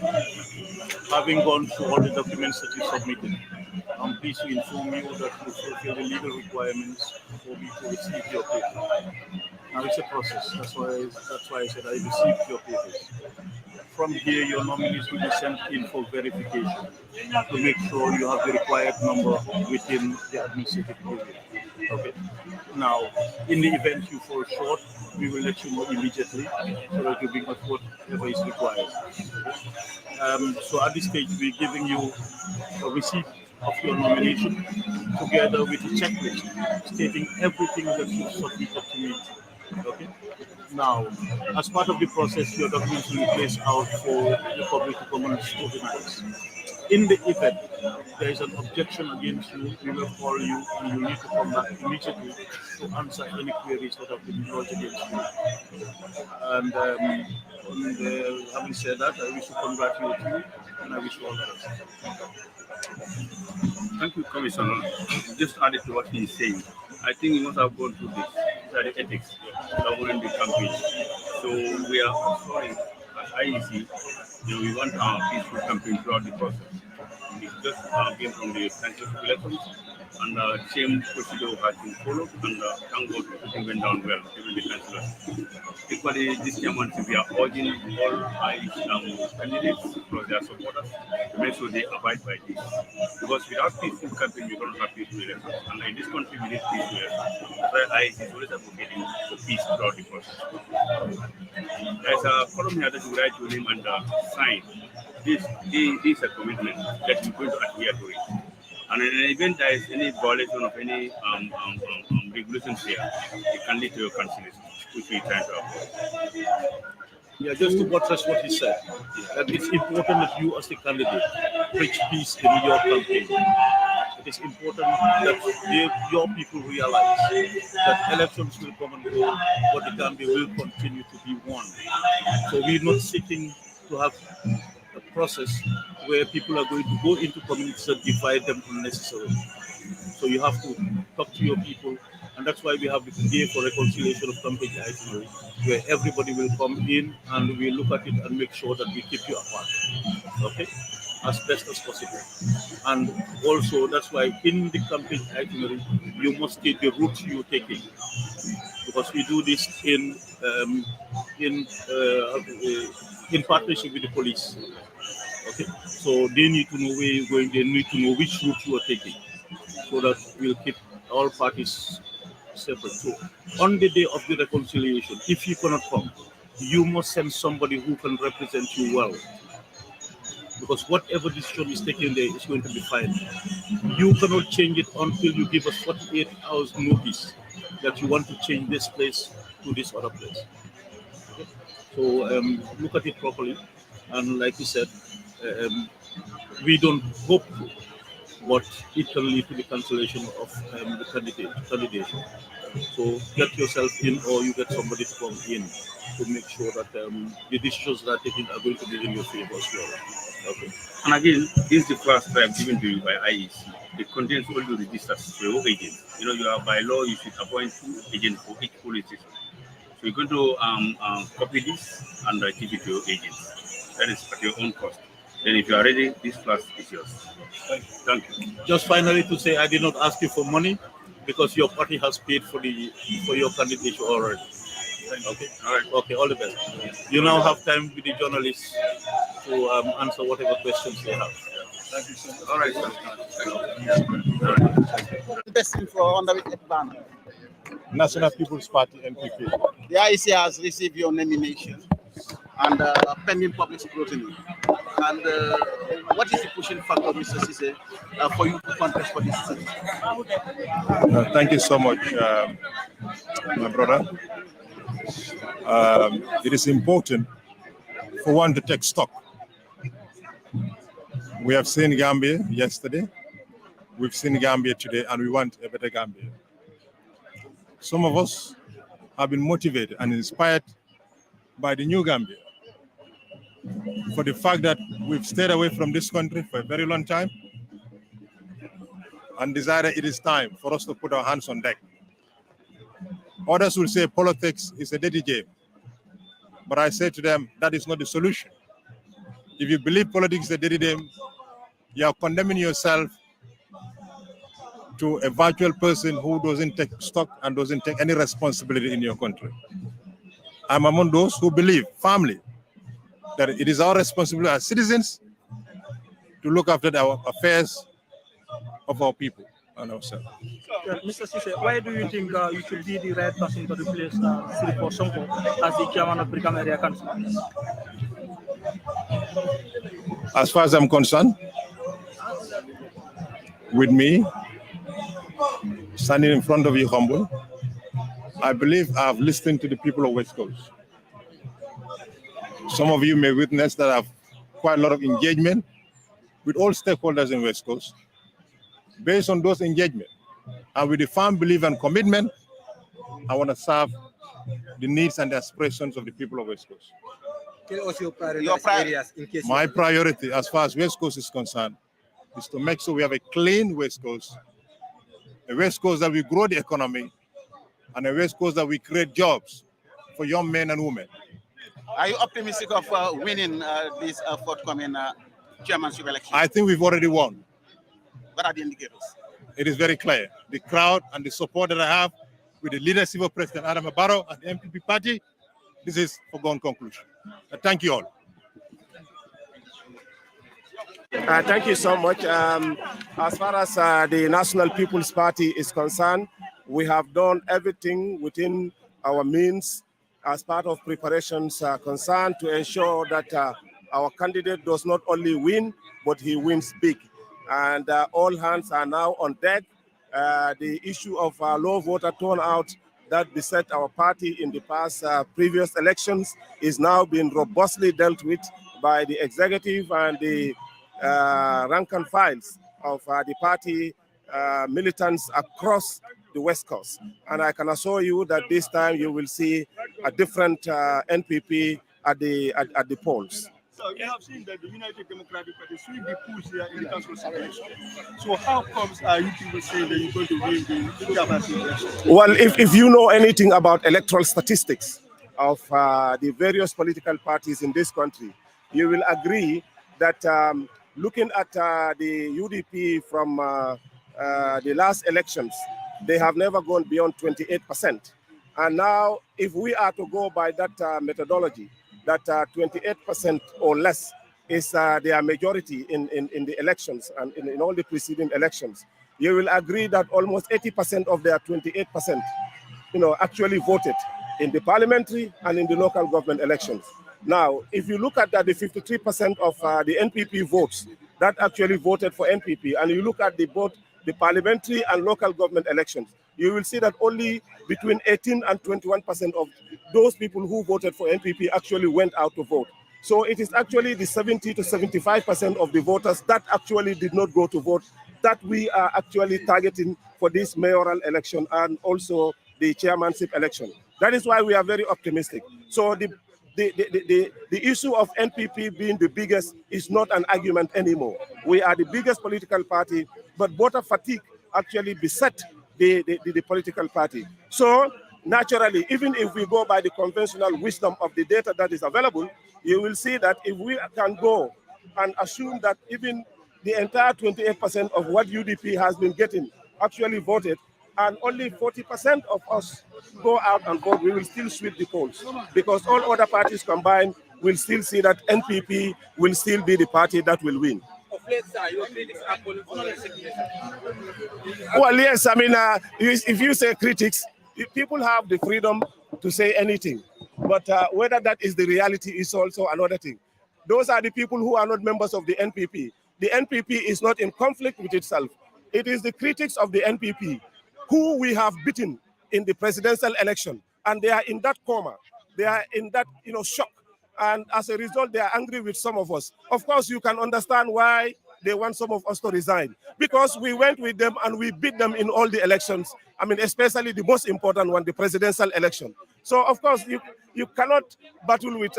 having gone through all the documents that you submitted, I'm pleased to inform you that you fulfill the legal requirements for me to receive your paper. Now it's a process. That's why I said I received your papers. From here, your nominees will be sent in for verification to make sure you have the required number within the administrative period. Okay. Now, in the event you fall short, we will let you know immediately so that you bring us whatever is required. So at this stage, we're giving you a receipt of your nomination together with a checklist stating everything that you submitted to me. Okay. Now, as part of the process, your documents will be placed out for the public to come and scrutinize. In the event there is an objection against you, we will call you and you need to come back immediately to answer any queries that have been lodged against you. And having said that, I wish to congratulate you and I wish you all the best. Thank you, Commissioner. Just added to what he's saying. I think you must have gone through this. These are the ethics governing the campaign. So we are assuring as IEC, we want our peaceful campaign throughout the process. It's just came from the council elections, and the same procedure has been followed, and thank God everything went down well, even the councillors. Equally, this chairman, we are urging all IEC candidates plus their supporters to make sure they abide by this. Because without peaceful campaign, you don't have peaceful elections. And in this country, we need peaceful elections. That's why IEC is always advocating for peace throughout the process. There's a column here that you write your name and sign. This is a commitment that you're going to adhere to it. And in an event there is any violation of any regulations here, it can lead to your cancellation, which we try to avoid. Yeah, just to buttress what he said, that it's important that you as the candidate preach peace in your campaign. It is important that your people realize that elections will come and go, but the Gambia will continue to be won. So we're not seeking to have a process where people are going to go into communities and divide them unnecessarily. So you have to talk to your people, and that's why we have the Day for Reconciliation of Campaign itinerary, where everybody will come in and we look at it and make sure that we keep you apart, okay, as best as possible. And also that's why in the campaign itinerary, you must take the route you're taking, because we do this in partnership with the police. Okay, so they need to know where you're going. They need to know which route you are taking, so that we'll keep all parties separate. So on the day of the reconciliation, if you cannot come, you must send somebody who can represent you well. Because whatever decision is taken there is going to be final. You cannot change it until you give us 48 hours notice that you want to change this place to this other place. So look at it properly. And like you said, we don't hope, but it can lead to the cancellation of the candidation. So get yourself in, or you get somebody to come in to make sure that the decisions that are taken are going to be in your favor as well. Okay. And again, this is the first time given to you by IEC. It contains all the registers for your agents. You know, you are by law, you should appoint 2 agents for each police station. So you're going to copy this and give it to your agents. That is at your own cost. Then if you are ready, this class is yours. Thank you. Just finally to say, I did not ask you for money because your party has paid for your candidature already. Okay. All right. Okay. All the best. You now have time with the journalists to answer whatever questions they have. Thank you so much. All right. Best info under which banner? National People's Party, NPP. The IEC has received your nomination and pending public scrutiny. And what is the pushing factor, Mr. Ceesay, for you to contest for this seat? Thank you so much, my brother. It is important for one to take stock. We have seen Gambia yesterday, we've seen Gambia today, and we want a better Gambia. Some of us have been motivated and inspired by the new Gambia, for the fact that we've stayed away from this country for a very long time and decided it is time for us to put our hands on deck. Others will say politics is a dirty game, but I say to them, that is not the solution. If you believe politics is a dirty game, you are condemning yourself to a virtual person who doesn't take stock and doesn't take any responsibility in your country. I'm among those who believe firmly that it is our responsibility as citizens to look after our affairs of our people and ourselves. Mr. Ceesay, why do you think you should be the right person to replace Siriko Sonko as the chairman of Brikama Area Council? As far as I'm concerned, with me standing in front of you humble, I believe I've listened to the people of West Coast. Some of you may witness that I have quite a lot of engagement with all stakeholders in West Coast. Based on those engagements, and with the firm belief and commitment, I want to serve the needs and the aspirations of the people of West Coast. Can you also prioritize areas in case My priority, as far as West Coast is concerned, is to make sure we have a clean West Coast, a West Coast that we grow the economy, and a West Coast that we create jobs for young men and women. Are you optimistic of winning this forthcoming chairmanship election? I think we've already won. What are the indicators? It is very clear. The crowd and the support that I have with the leadership of President Adama Barrow and the NPP party, this is foregone conclusion. Thank you all. Thank you so much. As far as the National People's Party is concerned, we have done everything within our means as part of preparations concerned to ensure that our candidate does not only win, but he wins big. And all hands are now on deck. The issue of low voter turnout that beset our party in the past previous elections is now being robustly dealt with by the executive and the rank and files of the party militants across the West Coast. And I can assure you that this time you will see a different NPP at the polls. So you have seen that the United Democratic Party should be pushed here in the council election. So how comes you people saying that you're going to win the governor's election? Well, if you know anything about electoral statistics of the various political parties in this country, you will agree that looking at the UDP from the last elections, they have never gone beyond 28%. And now, if we are to go by that methodology, that 28% or less is their majority in the elections and in all the preceding elections, you will agree that almost 80% of their 28% actually voted in the parliamentary and in the local government elections. Now, if you look at that, the 53% of the NPP votes that actually voted for NPP, and you look at both the parliamentary and local government elections, you will see that only between 18 and 21% of those people who voted for NPP actually went out to vote. So it is actually the 70 to 75% of the voters that actually did not go to vote that we are actually targeting for this mayoral election and also the chairmanship election. That is why we are very optimistic. So the issue of NPP being the biggest is not an argument anymore. We are the biggest political party, but voter fatigue actually beset the political party. So naturally, even if we go by the conventional wisdom of the data that is available, you will see that if we can go and assume that even the entire 28% of what UDP has been getting actually voted, and only 40% of us go out and vote, we will still sweep the polls, because all other parties combined will still see that NPP will still be the party that will win. Well, yes, I mean, if you say critics, people have the freedom to say anything, but whether that is the reality is also another thing. Those are the people who are not members of the NPP. The NPP is not in conflict with itself. It is the critics of the NPP who we have beaten in the presidential election, and they are in that coma. They are in that shock, and as a result, they are angry with some of us. Of course, you can understand why they want some of us to resign, because we went with them and we beat them in all the elections. I mean, especially the most important one, the presidential election. So, of course, you cannot battle with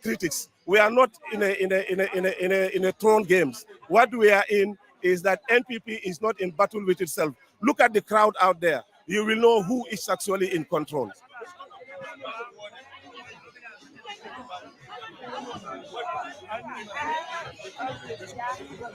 critics. We are not in a throne games. What we are in is that NPP is not in battle with itself. Look at the crowd out there. You will know who is actually in control.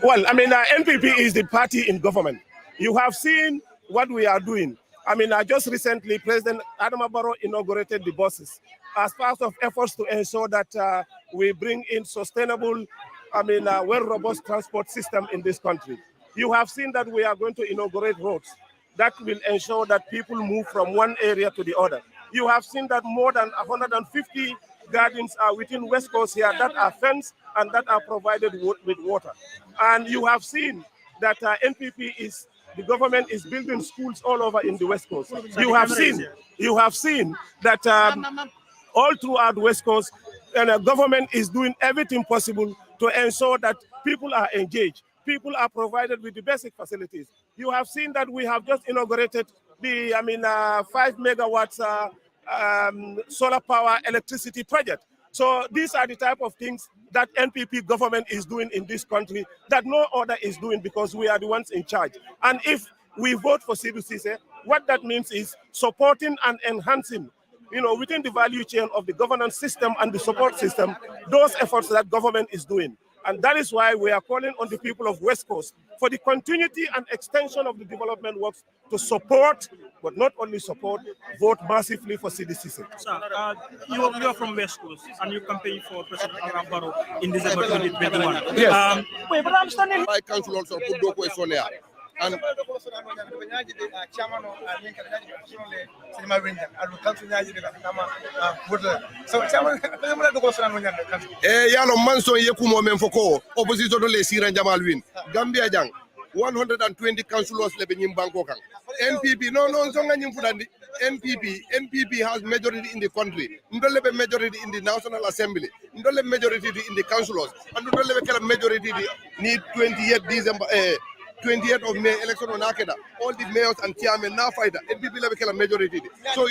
Well, I mean, NPP is the party in government. You have seen what we are doing. I mean, just recently, President Adama Barrow inaugurated the buses as part of efforts to ensure that we bring in sustainable, well-robust transport system in this country. You have seen that we are going to inaugurate roads that will ensure that people move from one area to the other. You have seen that more than 150 gardens are within West Coast here that are fenced and that are provided with water. And you have seen that the government is building schools all over in the West Coast. You have seen that all throughout West Coast, and the government is doing everything possible to ensure that people are engaged. People are provided with the basic facilities. You have seen that we have just inaugurated the 5 megawatts solar power electricity project. So these are the type of things that NPP government is doing in this country that no other is doing, because we are the ones in charge. And if we vote for Seedy Ceesay, what that means is supporting and enhancing, within the value chain of the governance system and the support system, those efforts that government is doing. And that is why we are calling on the people of West Coast for the continuity and extension of the development works to support, but not only support, vote massively for Seedy Ceesay. Sir, you are from West Coast and you campaign for President Adama Barrow in December 2021. Yes. Wait, but I'm standing. My council also put Doko Sonia. And yalo manson yekumo men foko opposition to le siran jamal win Gambia jang 120 councillors le benyim banko kan NPP no zonga nyim futandi NPP has majority in the country, ndolle be majority in the National Assembly, ndolle majority in the councillors, and ndolle be kala majority ni 28 December 28th of May election on Akeda. All the mayors and chairmen now fight NPP level kala majority. So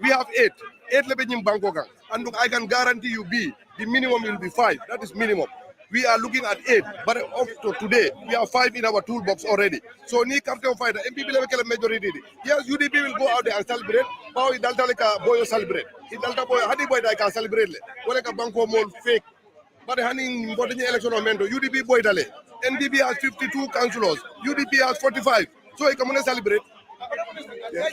we have 8 level in Bangkok, and look, I can guarantee you the minimum will be 5. That is minimum. We are looking at 8, but up to today, we have 5 in our toolbox already. So, ni captain fighter, MPP level majority. Yes, UDP will go out there and celebrate. How it Delta like a boy celebrate. It Delta boy, Hadi boy like a celebrate. What like a banco more fake. But having got the election of Mendo, UDP boy dale. NPP has 52 councillors. UDP has 45. So, he come and celebrate. Yes.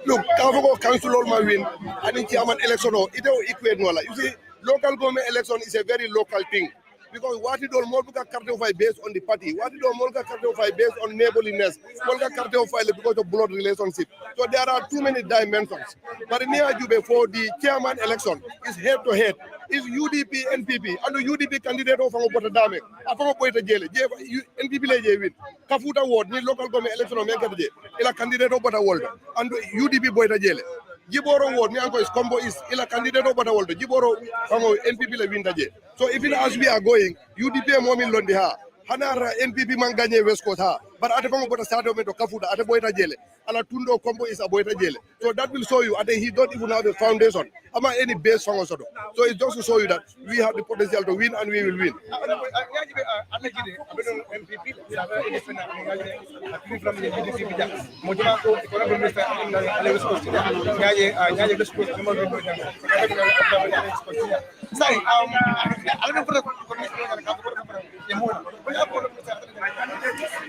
Look, Kavoko council all my win, and in chairman election, it will equate no. You see, local government election is a very local thing. Because what it all Molga cartel fight based on the party, what it all Molga cartel fight based on neighborliness, Molga cartel fight because of blood relationship. So there are too many dimensions. But near Jube for the chairman election is head to head. Is UDP NPP and the UDP candidate of Bota Dame, Afango Poeta Jele, NPP Leje win. Kafuta ward, ni local government election of Mekade, ila candidate of Bota World, and UDP Poeta Jele. Jiboro ward, ni anko is combo is ila candidate of Bota World, Jiboro Fango NPP Le win daje. So even as we are going, UDP Momin Londi ha, Hanara NPP man ganye West Coast ha, but Atafango Bota Sato Meto Kafuta, Ataboita Jele, Ala Tundo combo is a Boita Jele. So that will show you, and he don't even have a foundation. Am I any base song also? So it's just to show you that we have the potential to win and we will win.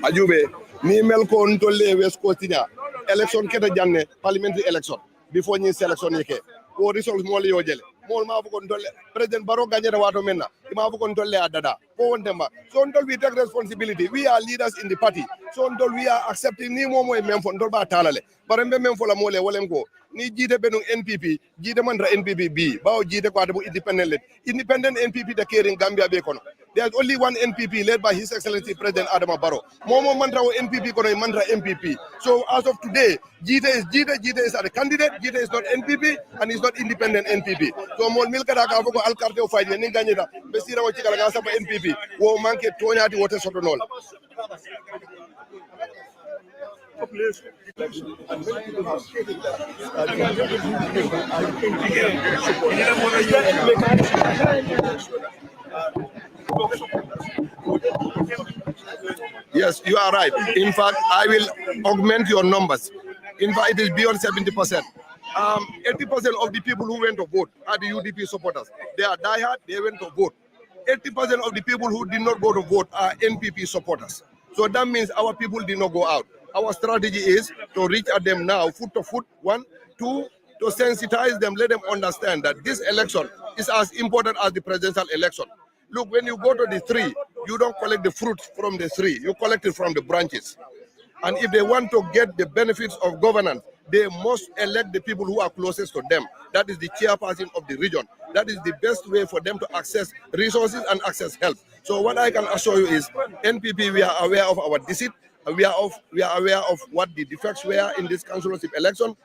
Ajube, ni mel ko ntolle West Coast election keta janne parliamentary election before ni selection yake o result mo le yojele mol ma ko ntolle president Barrow gagnata wato menna ma ko ntolle adada ko wondema so ndol we take responsibility, we are leaders in the party, so ndol we are accepting ni momo e mem fo ndol ba talale barambe mem fo la mole wolem ko ni jide benu NPP jide mandra NPP bi bawo jide ko adabu independent NPP de caring Gambia be kono. There's only one NPP led by His Excellency President Adama Barrow. Momo Mandra NPP kono Mandra MPP. So as of today, Jide is a candidate. Jide is not NPP and is not independent NPP. So Mol Milka da Kavoko Alcarte of Fight and Ninganyata, Besira Wachika Gasa NPP, wo manke Tonyati water sotonol. Yes, you are right. In fact, I will augment your numbers. In fact, it is beyond 70%. 80% of the people who went to vote are the UDP supporters. They are diehard, they went to vote. 80% of the people who did not go to vote are NPP supporters. So that means our people did not go out. Our strategy is to reach at them now, foot to foot, 1, 2, to sensitize them, let them understand that this election is as important as the presidential election. Look, when you go to the tree, you don't collect the fruit from the tree, you collect it from the branches. And if they want to get the benefits of governance, they must elect the people who are closest to them. That is the chairperson of the region. That is the best way for them to access resources and access help. So what I can assure you is, NPP, we are aware of our deceit. We are aware of what the defects were in this councillorship election.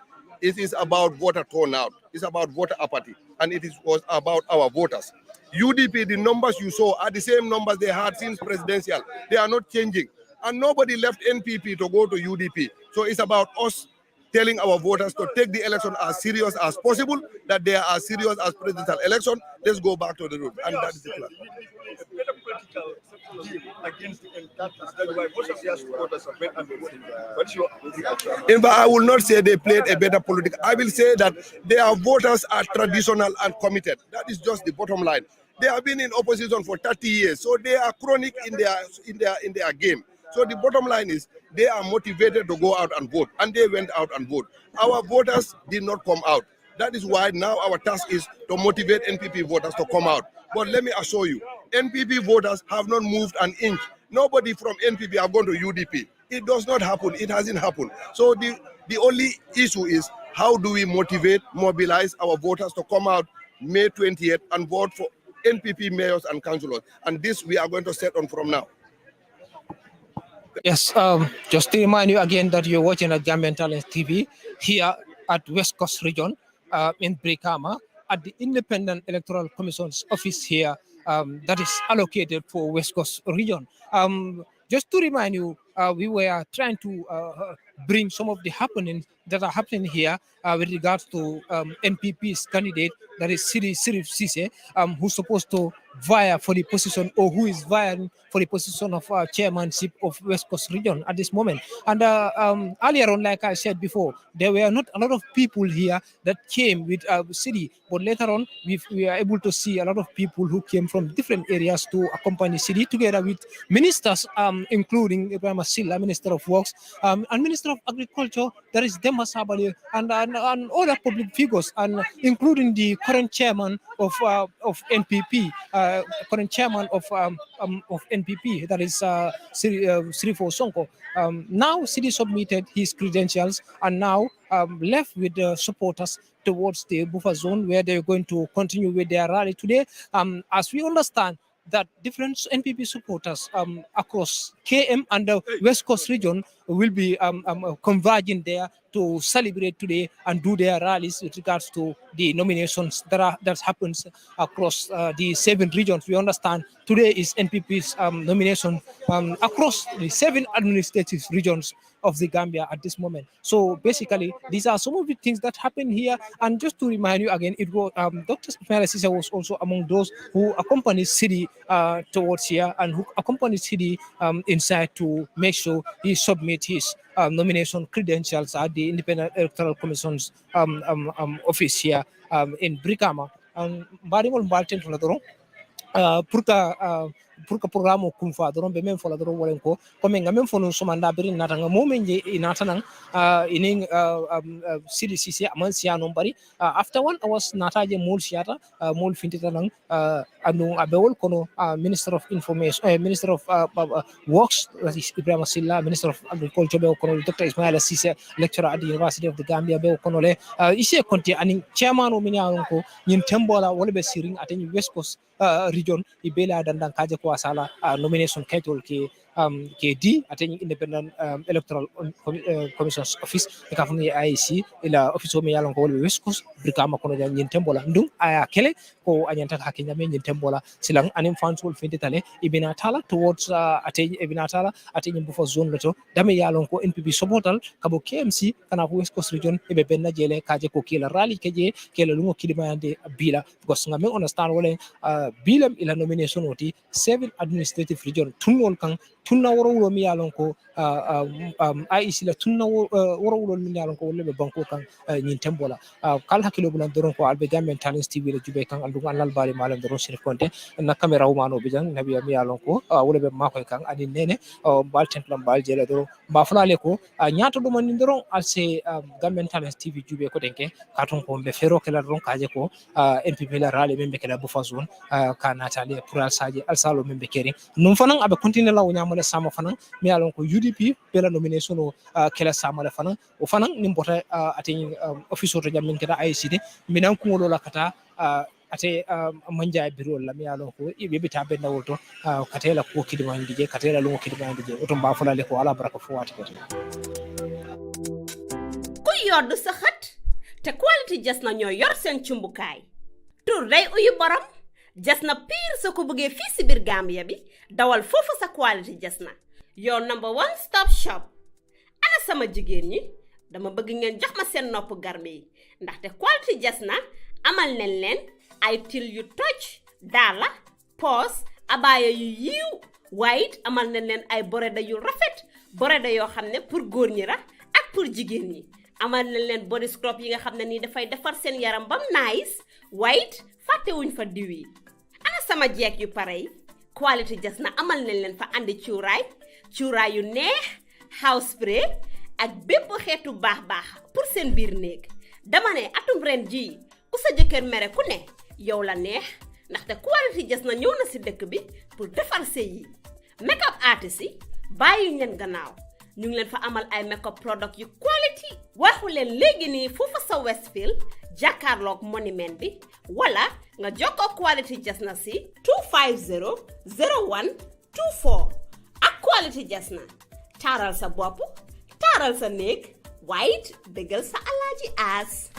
It is about voter turnout. It's about voter apathy. And it was about our voters. UDP, the numbers you saw are the same numbers they had since presidential. They are not changing. And nobody left NPP to go to UDP. So it's about us telling our voters to take the election as serious as possible, that they are as serious as presidential election. Let's go back to the root. And that is the plan. In fact, I will not say they played a better political. I will say that their voters are traditional and committed. That is just the bottom line. They have been in opposition for 30 years, so they are chronic in their game. So the bottom line is they are motivated to go out and vote, and they went out and vote. Our voters did not come out. That is why now our task is to motivate NPP voters to come out. But let me assure you, NPP voters have not moved an inch. Nobody from NPP have gone to UDP. It does not happen. It hasn't happened. So the only issue is how do we mobilize our voters to come out May 20th and vote for NPP mayors and councillors. And this we are going to set on from now. Yes, just to remind you again that you're watching at Gambian Talents TV here at West Coast Region in Brikama at the Independent Electoral Commission's office here that is allocated for West Coast Region. Just to remind you, we were trying to bring some of the happenings that are happening here with regards to NPP's candidate, that is Seedy Ceesay, who's supposed to vie for the position, or who is vying for the position of chairmanship of West Coast Region at this moment. And earlier on, like I said before, there were not a lot of people here that came with Seedy, but later on, we are able to see a lot of people who came from different areas to accompany Seedy together with ministers, including Ibrahim Silla, Minister of Works, and Minister Minister of Agriculture, there is Demba Sabali, and other public figures, and including the current chairman of NPP, current chairman of NPP, that is Sirifo Sonko. Now, Seedy submitted his credentials and now left with the supporters towards the buffer zone where they're going to continue with their rally today. As we understand, that different NPP supporters across KM and the West Coast region will be converging there to celebrate today and do their rallies with regards to the nominations that happens across the 7 regions. We understand today is NPP's nomination across the 7 administrative regions of the Gambia at this moment. So basically, these are some of the things that happen here. And just to remind you again, it was Dr. Seedy Ceesay was also among those who accompanied Seedy towards here and who accompanied Seedy inside to make sure he submit his nomination credentials at the Independent Electoral Commission's office here in Brikama. Mbadingol mbalten to ladoro pour que programme o kum fa doron be men fola doron wolen ko comme nga men fono somanda birin nata nga momen je inata nan inin Seedy Ceesay aman siano bari after 1 hours nata je mol siata mol fintita nan anu abewol kono Minister of Information Minister of Works, that is Ibrahim Silla, Minister of Agriculture be kono Dr. Ismaila Ceesay, lecturer at the University of the Gambia be kono le ise konti anin chairman o minyalon ko nyin tembola wala be siring ateni West Coast region ibela dandan kaje ko asala nomination ketol ke di ateni Independent Electoral Commission's office ka funi IEC ila office o mi yalon ko wala West Coast Brikama kono jan nyin tembola ndum aya kele ko anyanta hakinya men nyin tembola silang anim fansol finditale ibina tala towards ateni ibina tala ateni bufo zone leto dame yalon ko NPP sobotal kabo KMC kana ko West Coast region ibe benna jele kaje ko kila rally keje kela lungo kidima ande bila because ngamen understand wala bilam ila nomination oti 7 administrative region tunwol kan tunna woro wulo mi yalon ko IEC la tunna woro wulo mi yalon ko wolle be banko kan nyin tembola kal hakilo bulan doron ko albe gamen talents TV le jube kan andu anal bali malam doron sir konte na camera umano bijan nabi mi yalon ko wolle be makoy kan ani nene bal templam bal jela doron ba fulale ko nyaato dum ni doron alse gamen talents TV jube ko denke katon ko be fero kala doron kaje ko NPP la rale membe kala bu fazon ka natali pour alsaje alsalo membe keri num fanan abe continue la wonya mala sama fanan mi alon ko UDP bela nomination o kala sama la fanan o fanan nim bota ateni office to jamin keda ICD minan ko wala kata ate manja biro la mi alon ko ibe bita be nawolto katela ko kidima ndije katela lungo kidima ndije oto ba fulale ko ala baraka fo wati ko ku yoddu sa xat te quality just na ñoo yor seen cumbukaay tur day uyu borom jas na pire soo ko bëggee fii si biir Gambia bi dawal foofu sa quality jas na your number 1 stop shop. Ana sama jigéen ñi dama bëgg ngeen jox ma seen nopp garmi yi ndaxte quality jas na amal nañ leen ay til yu toj daala poos abaaya yu yiiw waaye amal nañ leen ay boreda yu rafet boreda yoo xam ne pour góor ñi la ak pour jigéen ñi amal nañ leen body scrub yi nga xam ne nii dafay defar seen yaram bam nice waaye fàttewuñ fa diw yi. Ana sama jeeg yu pare yi quality jas na amal nañ leen fa andi cuuraay yu neex house spray ak bépp xeetu baax pour seen biir néeg dama ne atum ren jii ku sa jëkkër mere ku ne yow la neex ndaxte quality jas na ñëw na si dëkk bi pour defar sëy yi make-up artist yi bàyyi ñeen gannaaw ñu ngi leen fa amal ay make-up product yu quality waxu leen léegi nii foofu sa Westfield jàkkaarloog monument bi wala nga jokkoo quality jas na si 250 01 24 ak quality jas na taaral sa bopp taaral sa néeg waaye dëggal sa alaaji aas